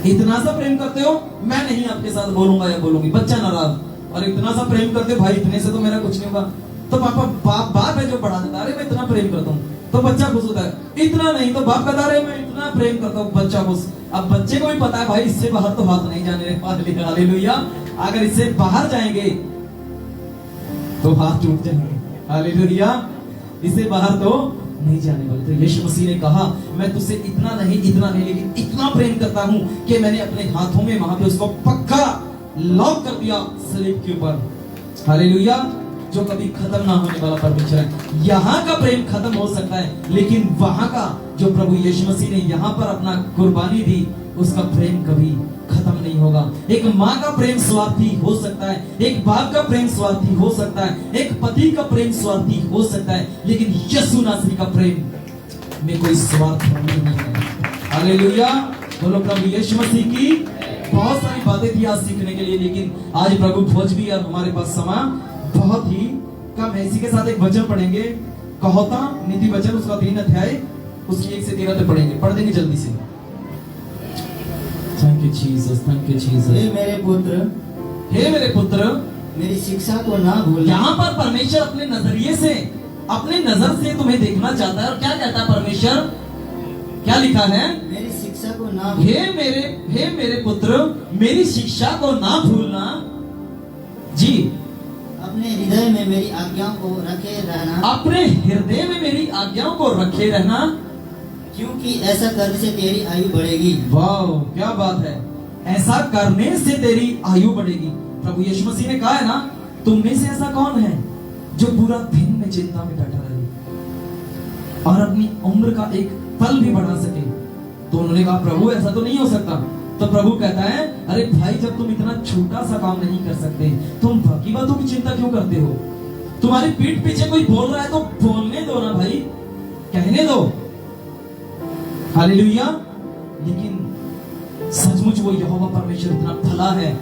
इतना सा प्रेम करते हो, मैं नहीं आपके साथ बोलूंगा या बोलूंगी। बच्चा नाराज। और इतना सा प्रेम करते हो भाई, इतने से तो मेरा कुछ नहीं होगा। तो पापा बाप है जो बढ़ा देता, अरे मैं इतना प्रेम करता हूँ, तो बच्चा खुश होता है। इतना नहीं तो बाप कहता है मैं इतना प्रेम करता हूँ, बच्चा खुश। अब बच्चे को भी पता है भाई इससे बाहर तो हाथ नहीं जाने रहे। हालेलुया। अगर इससे बाहर जाएंगे तो हाथ टूट जाएंगे। हालेलुया। इससे बाहर तो नहीं जाने वाले। तो यीशु मसीह ने कहा मैं तुझसे इतना नहीं लेकिन इतना प्रेम करता हूं कि मैंने अपने हाथों में वहां पे उसको पक्का लॉक कर दिया सलीब के ऊपर। हालेलुया। जो कभी खत्म ना होने वाला परमेश्वर है। यहाँ का प्रेम खत्म हो सकता है, लेकिन वहां का जो प्रभु यीशु मसीह ने यहाँ पर अपना कुर्बानी दी, उसका प्रेम कभी खत्म नहीं होगा। एक माँ का प्रेम स्वार्थी हो सकता है, एक बाप का प्रेम स्वार्थी हो सकता है, एक पति का प्रेम स्वार्थी हो सकता है, लेकिन यीशु नासरी का प्रेम में कोई स्वार्थ नहीं है। हालेलुया। बोलो प्रभु यीशु मसीह की बहुत सारी बातें थी आज सीखने के लिए, लेकिन आज प्रभु भोज भी और हमारे पास समय बहुत ही कम है। इसी के साथ एक वचन पढ़ेंगे, कहोता नीति वचन, उसका 3 अध्याय, उसकी 1 से 13 तक पढ़ेंगे। पढ़ देंगे जल्दी से। Thank you Jesus, thank you Jesus. हे मेरे पुत्र, हे मेरे पुत्र, मेरी शिक्षा को ना भूलना। यहाँ पर परमेश्वर अपने नजरिए से, अपने नजर से तुम्हें देखना चाहता है। और क्या कहता है परमेश्वर? क्या लिखा है? मेरी शिक्षा को ना हे मेरे पुत्र, मेरी शिक्षा को ना भूलना। जी। अपने हृदय में मेरी आज्ञाओं को रखे रहना। अपने हृदय में मेरी आज्ञाओं को रखे रहना, क्योंकि ऐसा करने से तेरी आयु बढ़ेगी। वाह, क्या बात है। ऐसा करने से तेरी आयु बढ़ेगी। प्रभु यीशु मसीह ने कहा है ना, तुम में से ऐसा कौन है जो पूरा दिन में चिंता में बैठा रहे और अपनी उम्र का एक पल भी बढ़ा सके? तो उन्होंने कहा प्रभु ऐसा तो नहीं हो सकता। तो प्रभु कहता है अरे भाई, जब तुम इतना छोटा सा काम नहीं कर सकते, तुम बाकी बातों की चिंता क्यों करते हो? तुम्हारी पीठ पीछे कोई बोल रहा है तो बोलने दो ना भाई, कहने दो। हालेलुया। लेकिन सचमुच वो यहोवा परमेश्वर इतना भला है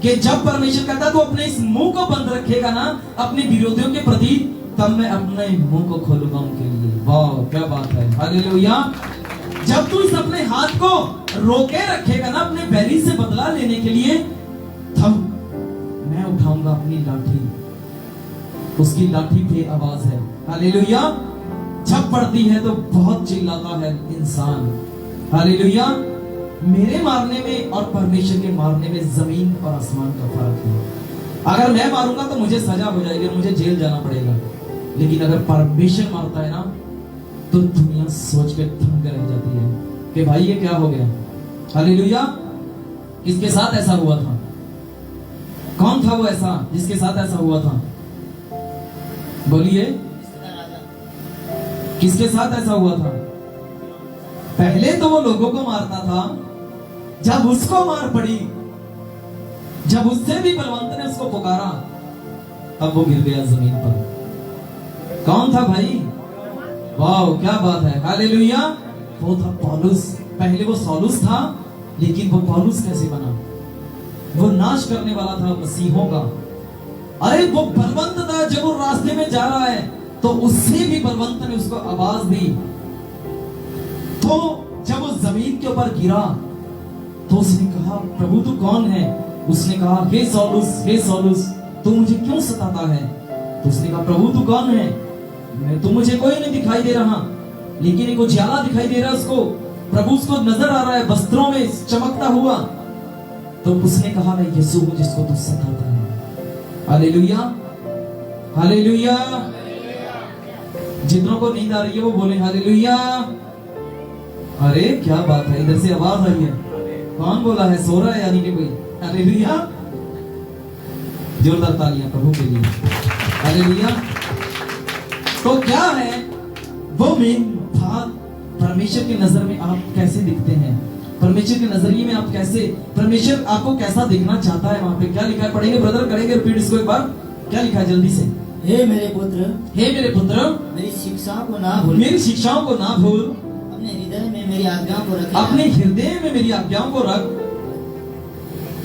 कि जब परमेश्वर कहता है तो अपने इस मुंह को बंद रखेगा ना अपने विरोधियों के प्रति, तब मैं अपने मुंह को खोलूंगा उनके लिए। वाह, क्या बात है। हालेलुया। जब तू इस अपने हाथ को रोके रखेगा ना अपने बैरी से बदला लेने के लिए, तब मैं उठाऊंगा अपनी लाठी। उसकी लाठी पे आवाज है। हालेलुया। जब पड़ती है तो बहुत चिल्लाता है इंसान। हालेलुया। मेरे मारने में और परमेश्वर के मारने में जमीन और आसमान का फर्क है। अगर मैं मारूंगा तो मुझे सजा हो जाएगी और मुझे जेल जाना पड़ेगा, लेकिन अगर परमेश्वर मारता है ना तो दुनिया सोच के थम रह जाती है कि भाई ये क्या हो गया। हालेलुया। किसके साथ ऐसा हुआ था? कौन था वो ऐसा जिसके साथ ऐसा हुआ था? बोलिए, किसके साथ ऐसा हुआ था? पहले तो वो लोगों को मारता था, जब उसको मार पड़ी, जब उससे भी बलवंत ने उसको पुकारा, तब वो गिर गया जमीन पर। कौन था भाई? वाह, क्या बात है। हालेलुया। वो था पौलुस। पहले वो सौलुस था, लेकिन वो पौलुस कैसे बना? वो नाश करने वाला था मसीहों का। अरे वो बलवंत था, जब वो रास्ते में जा रहा है तो उससे भी बलवंत ने उसको आवाज दी। तो जब वो जमीन के ऊपर गिरा तो उसने कहा प्रभु तू कौन है? उसने कहा हे सौलुस, हे सौलुस, तू मुझे क्यों सताता है? तो उसने कहा प्रभु तू कौन है? मैं तो मुझे कोई नहीं दिखाई दे रहा, लेकिन एक उजाला दिखाई दे रहा है उसको। प्रभु उसको नजर आ रहा है वस्त्रों में चमकता हुआ। तो उसने कहा मैं यीशु हूं जिसको तू सताता है। Hallelujah, hallelujah. जितनों को नींद आ रही है वो बोले हालेलुया। अरे क्या बात है, इधर से आवाज आई है। कौन बोला है? सो रहा है यानी कि कोई? हालेलुया। जोरदार तालियां प्रभु के लिए। हालेलुया। तो क्या है वो मेन बात? परमेश्वर की नजर में आप कैसे दिखते हैं? परमेश्वर के नजरिए में आप कैसे, परमेश्वर आपको कैसा दिखना चाहता है? वहां पे क्या लिखा है? पढ़ेंगे ब्रदर, करेंगे रिपीट इसको एक बार। क्या लिखा है जल्दी से? हे मेरे पुत्र, हे मेरे पुत्र, मेरी शिक्षाओं को ना भूल, मेरी शिक्षाओं को ना भूल, अपने हृदय में मेरी आज्ञाओं को रख, अपने हृदय में मेरी आज्ञाओं को रख,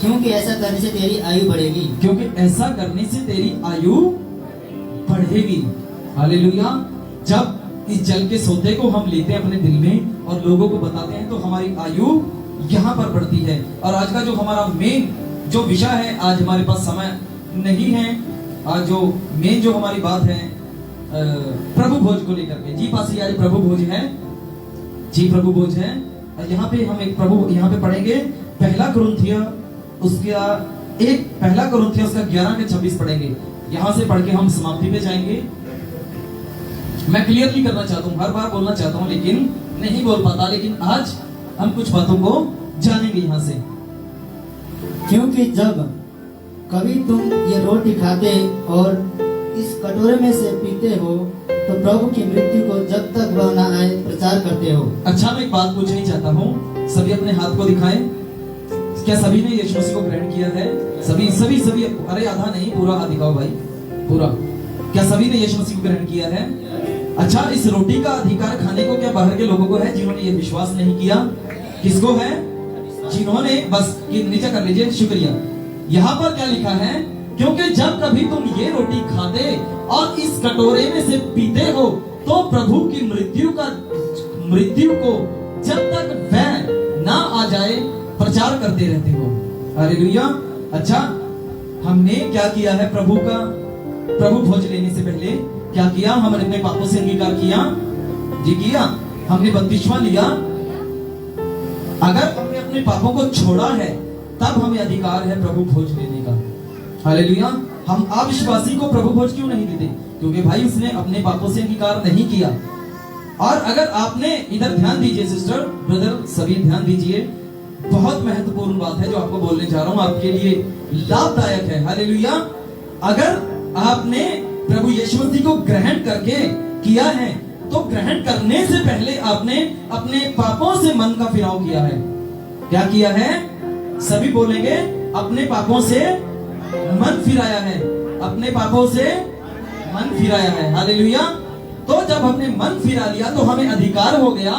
क्योंकि ऐसा करने से तेरी आयु बढ़ेगी। क्योंकि ऐसा करने से तेरी आयु बढ़ेगी। हालेलुया। जब इस जल के सोते को हम लेते हैं अपने दिल में और लोगों को बताते हैं तो हमारी आयु यहाँ पर बढ़ती है। और आज का जो हमारा मेन जो विषय है, आज हमारे पास समय नहीं है, आज जो मेन जो हमारी बात है प्रभु भोज को लेकर के। जी पासी आज प्रभु भोज है, जी प्रभु भोज है। और यहाँ पे हम एक प्रभु यहाँ पे पढ़ेंगे पहला कुरिन्थियों उसका 11 के 26 पढ़ेंगे। यहाँ से पढ़ के हम समाप्ति पे जाएंगे। मैं क्लियरली करना चाहता हूँ, हर बार बोलना चाहता हूँ लेकिन नहीं बोल पाता, लेकिन आज हम कुछ बातों को जानेंगे यहाँ से। क्योंकि जब कभी तुम ये रोटी खाते और इस कटोरे में से पीते हो तो प्रभु की मृत्यु को जब तक वह न आए प्रचार करते हो। अच्छा, मैं एक बात पूछना चाहता हूँ, सभी अपने हाथ को दिखाएं। क्या सभी ने यीशु मसीह को ग्रहण किया है? सभी सभी सभी, अरे आधा नहीं, पूरा हाथ दिखाओ भाई, पूरा। क्या सभी ने यीशु मसीह को ग्रहण किया है? अच्छा, इस रोटी का अधिकार खाने को क्या बाहर के लोगों को है जिन्होंने ये विश्वास नहीं किया? किसको है? जिन्होंने, बस नीचे कर लीजिए, शुक्रिया। यहाँ पर क्या लिखा है? क्योंकि जब कभी तुम ये रोटी खाते और इस कटोरे में से पीते हो तो प्रभु की मृत्यु को जब तक वह ना आ जाए प्रचार करते रहते हो। हालेलुया। अच्छा, हमने क्या किया है? प्रभु भोज लेने से पहले क्या किया? हमने अपने पापों से अंगीकार किया। जी किया। हमने बपतिस्मा लिया। अगर हमने अपने पापों को छोड़ा है तब हमें अधिकार है प्रभु भोज लेने का। हालेलुया। हम अविश्वासी को प्रभु भोज क्यों नहीं देते? क्योंकि भाई उसने अपने पापों से अंगीकार नहीं किया। और अगर आपने, इधर ध्यान दीजिए सिस्टर ब्रदर, सभी ध्यान दीजिए, बहुत महत्वपूर्ण बात है जो आपको बोलने जा रहा हूं, आपके लिए लाभदायक है। हालेलुया। अगर आपने प्रभु यीशु मसीह को ग्रहण करके किया है तो ग्रहण करने से पहले आपने अपने पापों से मन का फिराव किया है। क्या किया है? सभी बोलेंगे, अपने पापों से मन फिराया है, अपने पापों से मन फिराया है। हालेलुया। तो जब हमने मन फिरा लिया तो हमें अधिकार हो गया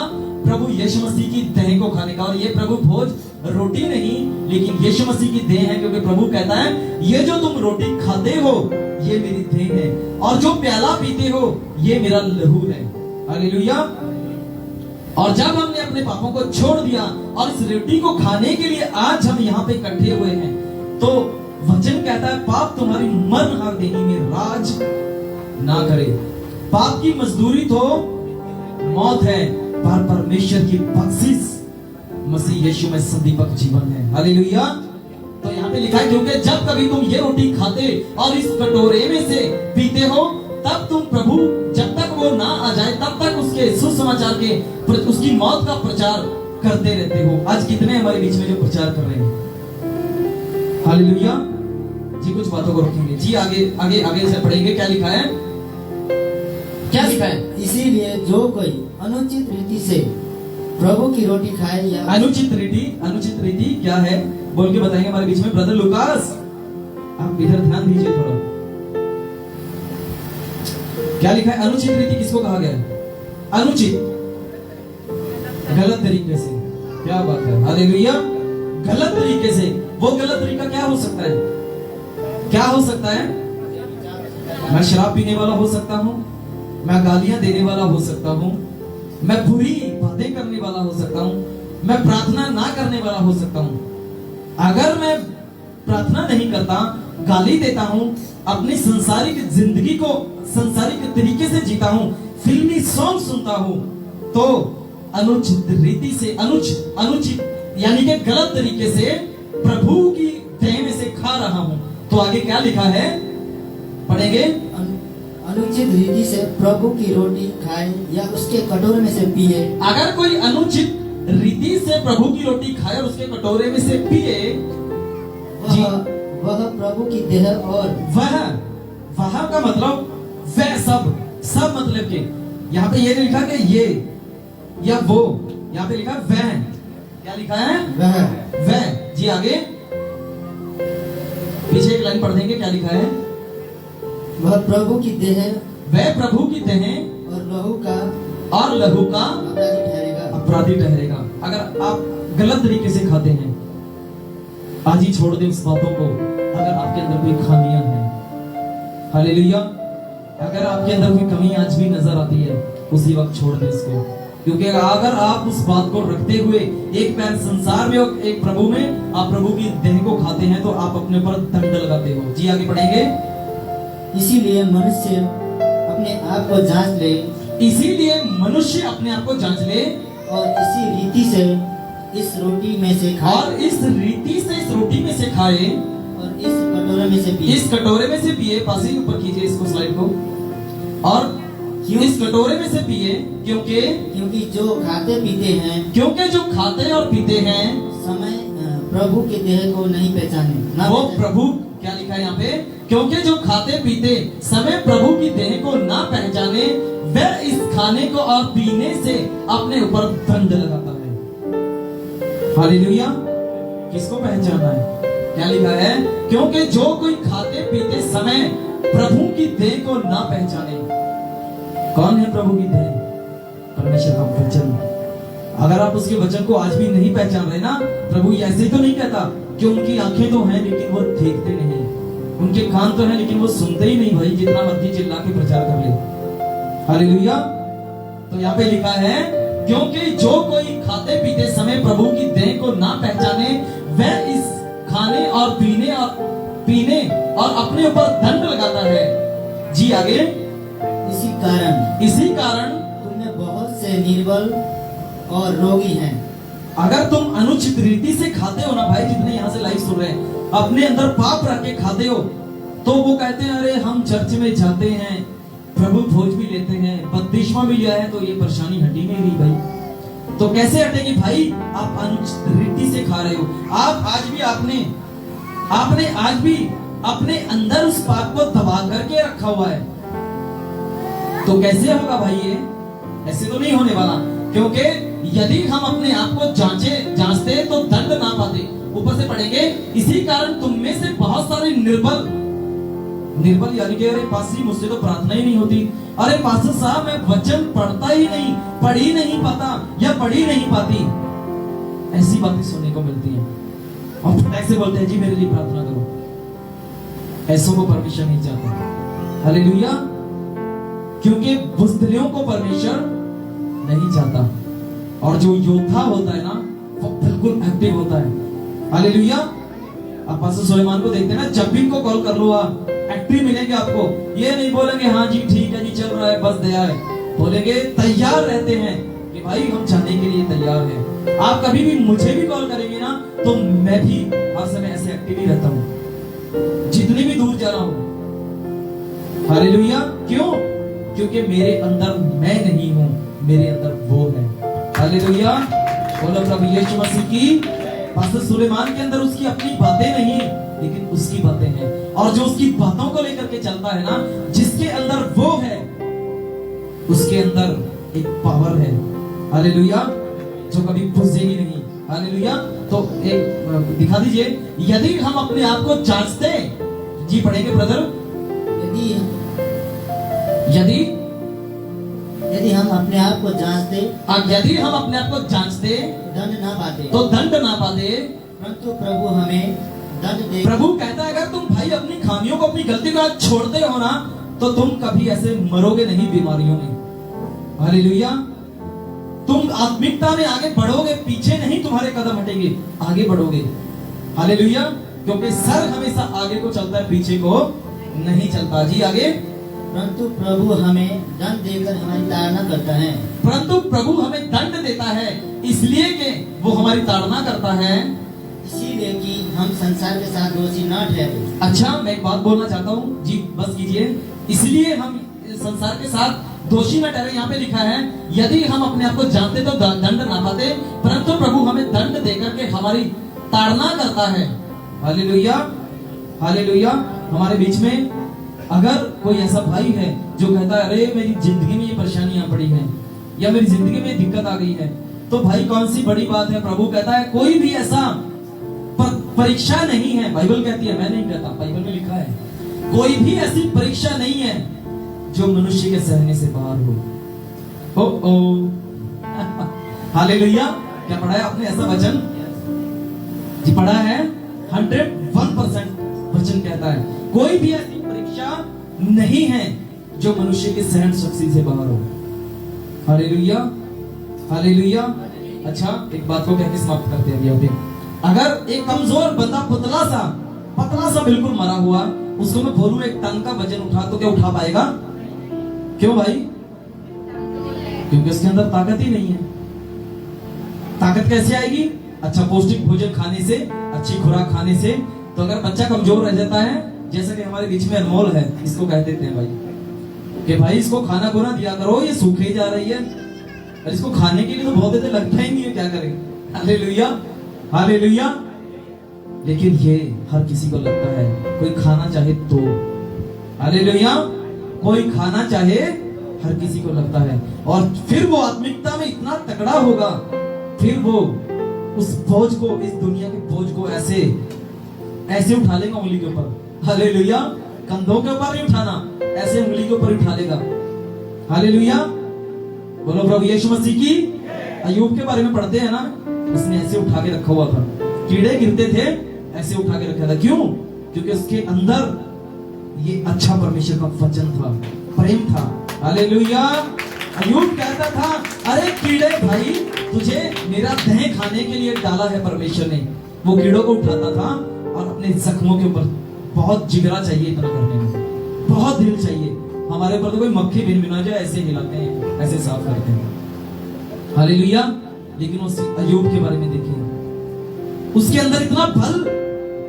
प्रभु यीशु मसीह की देह को खाने का। और ये प्रभु भोज रोटी नहीं लेकिन यीशु मसीह की देह है, क्योंकि प्रभु कहता है ये जो तुम रोटी खाते हो ये मेरी देह है और जो प्याला पीते हो ये मेरा लहू है। हालेलुया। और जब हमने अपने पापों को छोड़ दिया और इस रोटी को खाने के लिए आज हम यहाँ पे इकट्ठे हुए हैं तो वचन कहता है पाप तुम्हारी मरण देही में राज ना करे। पाप की मजदूरी तो मौत है, पर परमेश्वर की बख्शिश मसीह यीशु में सदीपक जीवन है। हालेलुया। तो यहाँ पे लिखा है क्योंकि जब कभी तुम ये रोटी खाते और इस कटोरे में से पीते हो तब तुम प्रभु जब तक वो ना आ जाए तब तक उसके सुसमाचार के उसकी मौत का प्रचार करते रहते हो। आज कितने हमारे बीच में जो प्रचार कर रहे हैं। हालेलुया। जी कुछ बातों को रखेंगे। जी आगे आगे आगे से पढ़ेंगे। क्या लिखा है? क्या लिखा है? इसीलिए जो कोई अनुचित रीति से प्रभु की रोटी खाए या अनुचित रीति क्या है बोल के बताएंगे हमारे बीच में ब्रदर लुकास। आप इधर ध्यान दीजिए थोड़ा। क्या लिखा है? अनुचित रीति किसको कहा गया है? अनुचित, गलत तरीके से। क्या बात है। हालेलुया। गलत तरीके से। वो गलत तरीका क्या हो सकता है? क्या हो सकता है? मैं शराब पीने वाला हो सकता हूँ, मैं गालियां देने वाला हो सकता हूँ, मैं बुरी बातें करने वाला हो सकता हूँ, मैं प्रार्थना ना करने वाला हो सकता हूँ। अगर मैं प्रार्थना नहीं करता, गाली देता हूँ, अपनी संसारिक जिंदगी को संसारिक तरीके से जीता हूं, फिल्मी सॉन्ग सुनता हूं, तो अनुचित रीति से अनुचित यानी कि गलत तरीके से प्रभु की देह में से खा रहा हूं। तो आगे क्या लिखा है, पढ़ेंगे। अनुचित रीति से प्रभु की रोटी खाए या उसके कटोरे में से पिए। अगर कोई अनुचित रीति से प्रभु की रोटी खाए और उसके कटोरे में से पिए, वह प्रभु की देह और वह का मतलब वह सब मतलब के यहाँ पे ये नहीं लिखा कि ये या वो, यहाँ पे लिखा वह। क्या लिखा है, वह। जी आगे पीछे एक लाइन पढ़ देंगे, क्या लिखा है। वह प्रभु की देह, वह प्रभु की देह और लहू का अपराधी ठहरेगा। अगर आप गलत तरीके से खाते हैं, आज ही छोड़ दें उस बातों को। अगर आपके अंदर कोई खामियां हैं, हालेलुया, अगर आपके अंदर कोई कमी आज भी नजर आती है, उसी वक्त छोड़ दें इसको। क्योंकि अगर आप उस बात को रखते हुए एक पैर संसार में और एक प्रभु में, आप प्रभु की देह को खाते हैं, तो आप अपने ऊपर दंड लगाते हो। जी आगे पढ़ेंगे। इसीलिए मनुष्य अपने आप को जांच ले, इसीलिए मनुष्य अपने आप को जांच ले और इसी रीति से इस रोटी में से खाए, और इस रीति से इस रोटी में से खाए और इस कटोरे में से पिए। इस कटोरे में से पिए। पासी ऊपर कीजिए इसको, स्लाइड को। और इस कटोरे में से पिए, क्योंकि जो खाते पीते हैं, क्योंकि जो खाते और पीते हैं समय प्रभु के देह को नहीं पहचाने। वो प्रभु, क्या लिखा है यहाँ पे, क्योंकि जो खाते पीते समय प्रभु की देह को ना पहचाने, वह इस खाने को और पीने से अपने ऊपर दंड लगाता है। हालेलुया। किसको पहचानना है, क्या लिखा है, क्योंकि जो कोई खाते पीते समय प्रभु की देह को ना पहचाने। कौन है प्रभु की देह? परमेश्वर का वचन। अगर आप उसके वचन को आज भी नहीं पहचान रहे ना, प्रभु ऐसे तो नहीं कहता कि उनकी आंखें तो हैं लेकिन वो देखते नहीं, उनके कान तो हैं लेकिन वो सुनते ही नहीं। भाई जितना मर्जी चिल्ला के प्रचार कर ले, हालेलुया। तो यहाँ पे लिखा है, क्योंकि जो कोई खाते पीते समय प्रभु की देह को ना पहचाने, वह इस खाने और पीने और अपने ऊपर दंड लगाता है। जी आगे। इसी कारण तुमने बहुत से निर्बल और रोगी हैं। अगर तुम अनुचित रीति से खाते हो ना भाई, जितने यहाँ से लाइव सुन रहे हैं, अपने अंदर पाप रख के खाते हो, तो वो कहते हैं अरे हम चर्च में जाते हैं, प्रभु भोज भी लेते हैं, बपतिस्मा भी लिया है, तो ये परेशानी हटी नहीं रही भाई। तो कैसे हटेगी भाई? आप अनुचित रीति से खा रहे हो। आप आज भी आपने आज भी अपने अंदर उस पाप को दबा करके रखा हुआ है। तो कैसे होगा भाई ये? ऐसे तो नहीं होने वाला, क्योंकि यदि हम अपने आप को जांचते तो दंड ना पाते। ऊपर से पढ़ेंगे, इसी कारण तुम में से बहुत सारे निर्बल यानी कि अरे पास्टर मुझसे तो प्रार्थना ही नहीं होती, अरे पास्टर साहब मैं वचन पढ़ता ही नहीं, पढ़ ही नहीं पाता या पढ़ ही नहीं पाती, ऐसी बातें सुनने को मिलती हैं। और फटाक से बोलते हैं जी मेरे लिए प्रार्थना करो। ऐसों को परमेश्वर नहीं चाहता। हालेलुया। क्योंकि बुज़दिलों को परमेश्वर नहीं चाहता, और जो योद्धा होता है ना, वो बिल्कुल एक्टिव होता है। हालेलुया। आप पास्टर सुलेमान को देखते हैं ना, जब भी इनको कॉल कर लो आप एक्टिव मिलेंगे आपको। ये नहीं बोलेंगे हाँ जी ठीक है जी चल रहा है बस दया है, बोलेंगे तैयार रहते हैं कि भाई हम जाने के लिए तैयार हैं। आप कभी भी मुझे भी कॉल करेंगे ना, तो मैं भी हर समय ऐसे एक्टिव ही रहता हूँ, जितनी भी दूर जा रहा हूँ। हालेलुया। क्यों? क्योंकि मेरे अंदर मैं नहीं हूँ, मेरे अंदर वो है। हालेलुया। बोलो प्रभु यीशु मसीह की। पास्टर सुलेमान के अंदर उसकी अपनी बातें नहीं, लेकिन उसकी बातें हैं, और जो उसकी बातों को लेकर के चलता है ना, जिसके अंदर वो है, उसके अंदर एक पावर है। हालेलुया। जो कभी बुझेगी नहीं। हालेलुया। तो एक दिखा दीजिए, यदि हम अपने आप को जांचते, जी पढ़ेंगे ब्रदर, यदि हम अपने आप को जांचते, यदि हम अपने आप को जांचते दंड ना पाते, तो दंड ना पाते, परंतु प्रभु हमें दंड दे। प्रभु कहता है अगर तुम भाई अपनी खामियों को, अपनी गलती को छोड़ते हो ना, तो तुम कभी ऐसे मरोगे नहीं बीमारियों में। हालेलुया। तुम आत्मिकता में आगे बढ़ोगे, पीछे नहीं तुम्हारे कदम हटेंगे, आगे बढ़ोगे। हालेलुया। क्योंकि सर हमेशा आगे को चलता है, पीछे को नहीं चलता। जी आगे। परंतु प्रभु हमें दंड देकर हमारी ताड़ना करता है। परंतु प्रभु हमें दंड देता है इसलिए कि वो हमारी ताड़ना करता है, इसीलिए कि हम संसार के साथ दोषी न ठहरे। अच्छा मैं एक बात बोलना चाहता हूँ जी, बस कीजिए। इसलिए हम संसार के साथ दोषी न ठहरे, यहाँ पे लिखा है यदि हम अपने आप को जानते तो दंड ना पाते, परंतु प्रभु हमें दंड देकर के हमारी ताड़ना करता है। Hallelujah, hallelujah. हमारे बीच में अगर कोई ऐसा भाई है जो कहता है अरे मेरी जिंदगी में ये परेशानियां पड़ी हैं या मेरी जिंदगी में दिक्कत आ गई है, तो भाई कौन सी बड़ी बात है। प्रभु कहता है कोई भी ऐसा परीक्षा नहीं है, बाइबल कहती है, मैं नहीं कहता, बाइबल में लिखा है कोई भी ऐसी परीक्षा नहीं है जो मनुष्य के सहने से बाहर हो। ओ हालेलुया। क्या पढ़ा है आपने ऐसा वचन जी? पढ़ा है 101% वचन कहता है कोई भी ऐसी परीक्षा नहीं है जो मनुष्य के सहन शक्ति से बाहर हो। Hallelujah, hallelujah. अच्छा एक बात को कह के समाप्त करते हैं अभी। अगर एक कमजोर बंदा पतला सा बिल्कुल मरा हुआ, उसको मैं बोलूं एक टन का वजन उठा, तो क्या उठा पाएगा? क्यों भाई? क्योंकि उसके अंदर ताकत ही नहीं है। ताकत कैसे आएगी? अच्छा पौष्टिक भोजन खाने से, अच्छी खुराक खाने से। तो अगर बच्चा कमजोर रह जाता है, जैसा कि हमारे बीच में अनमोल है, इसको कह देते हैं भाई कि भाई इसको खाना खुना दिया करो, ये सूखे जा रही है, और इसको खाने के लिए तो बहुत देर लगता ही नहीं है, क्या करें। Hallelujah, hallelujah. लेकिन ये हर किसी को लगता है, कोई खाना चाहे तो। हालेलुया। कोई खाना चाहे हर किसी को लगता है, और फिर वो आत्मिकता में इतना तगड़ा होगा, फिर वो उस बोझ को, इस दुनिया के बोझ को ऐसे ऐसे उठा लेगा उंगली के ऊपर। हालेलुया। कंधों के ऊपर नहीं उठाना, ऐसे उंगली के ऊपर उठा लेगा। हालेलुया। बोलो प्रभु यीशु मसीह की। अय्यूब के बारे में पढ़ते हैं ना, उसने ऐसे उठा के रखा हुआ था, कीड़े गिरते थे ऐसे उठा के रखा था। क्यों? क्योंकि उसके अंदर ये अच्छा परमेश्वर का वचन था, प्रेम था। हालेलुया। अय्यूब कहता था अरे कीड़े भाई, तुझे मेरा देह खाने के लिए डाला है परमेश्वर ने। वो कीड़ों को उठाता था और अपने जख्मों के ऊपर, बहुत जिगरा चाहिए इतना करने में, बहुत दिल चाहिए। हमारे ऊपर तो कोई मक्खी भिन भिना जाए ऐसे हिलाते हैं, ऐसे साफ करते हैं। हालेलुया। लेकिन उस अय्यूब के बारे में देखिए, उसके अंदर इतना बल,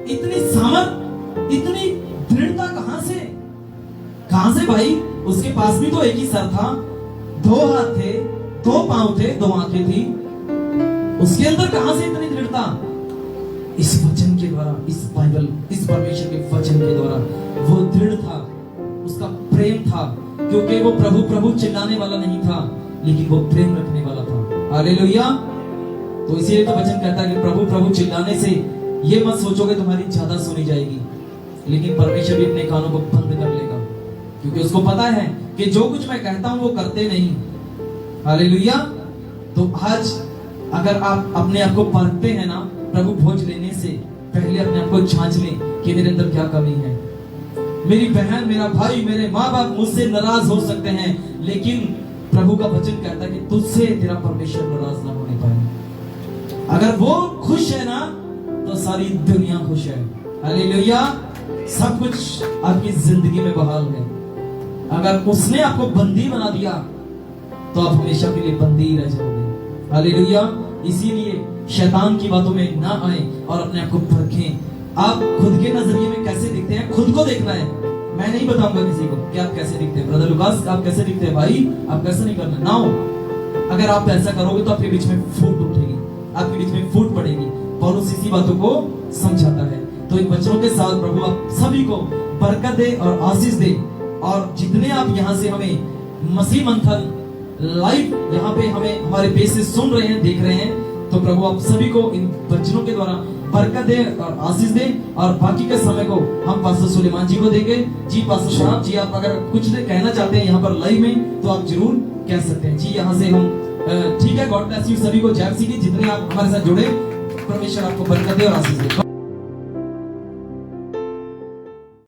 इतनी सामर्थ, इतनी दृढ़ता कहां से भाई? उसके पास भी तो एक ही सर था, 2 हाथ थे, 2 पांव थे, 2 आंखें थी। उसके अंदर कहां से इतनी दृढ़ता? इस वचन के द्वारा, इस बाइबल, इस परमेश्वर के वचन के द्वारा वो दृढ़ था, उसका प्रेम था। क्योंकि वो प्रभु प्रभु चिल्लाने वाला नहीं था, लेकिन वो प्रेम रखने वाला था। हालेलुया। तो इसीलिए तो वचन कहता है कि प्रभु प्रभु चिल्लाने से ये मत सोचोगे तुम्हारी ज्यादा सुनी जाएगी, लेकिन परमेश्वर भी अपने कानों को बंद कर लेगा, क्योंकि उसको पता है कि जो कुछ मैं कहता हूं वो करते नहीं। हालेलुया। तो आज अगर आप अपने आप को परखते हैं ना, प्रभु भोज लेने से पहले अपने आप को जांच लें कि मेरे अंदर क्या कमी है। मेरी बहन, मेरा भाई, मेरे माँ बाप मुझसे नाराज हो सकते हैं, लेकिन प्रभु का वचन कहता है कि तुझसे तेरा परमेश्वर नाराज ना होने पाए। अगर वो खुश है ना, तो सारी दुनिया खुश है। हालेलुया। सब कुछ आपकी जिंदगी में बहाल है। अगर उसने आपको बंदी बना दिया, तो आप हमेशा के लिए बंदी ही रह जाओगे। हालेलुया। इसीलिए शैतान की बातों में ना आए और अपने आप को परखें। आप खुद के नजरिए में कैसे दिखते हैं, खुद को देखना है। मैं नहीं बताऊंगा किसी को कि आप कैसे दिखते हैं। ब्रदर लुकास, आप कैसे दिखते हैं भाई, आप कैसे नहीं करना ना हो। अगर आप ऐसा करोगे तो आपके बीच में फूट उठेगी, आपके बीच में फूट पड़ेगी। पौलुस इसी बातों को समझाता है। तो इन वचनों के साथ प्रभु आप सभी को बरकत दे और आशीष दे। और जितने आप यहाँ से हमें मसीह मंथन लाइव यहाँ पे हमें हमारे पेज से सुन रहे हैं, देख रहे हैं, तो प्रभु आप सभी को इन वचनों के द्वारा बरकत दे और आशीष दे। और बाकी के समय को हम पास्टर सुलेमान जी को देंगे। जी पास्टर साहब जी, आप अगर कुछ कहना चाहते हैं यहाँ पर लाइव में, तो आप जरूर कह सकते हैं। जी यहाँ से हम ठीक है। गॉड ब्लेस यू सभी को। जय मसीह की। जितने आप हमारे साथ जुड़े, परमेश्वर आपको बरकत दे और आशीष दे।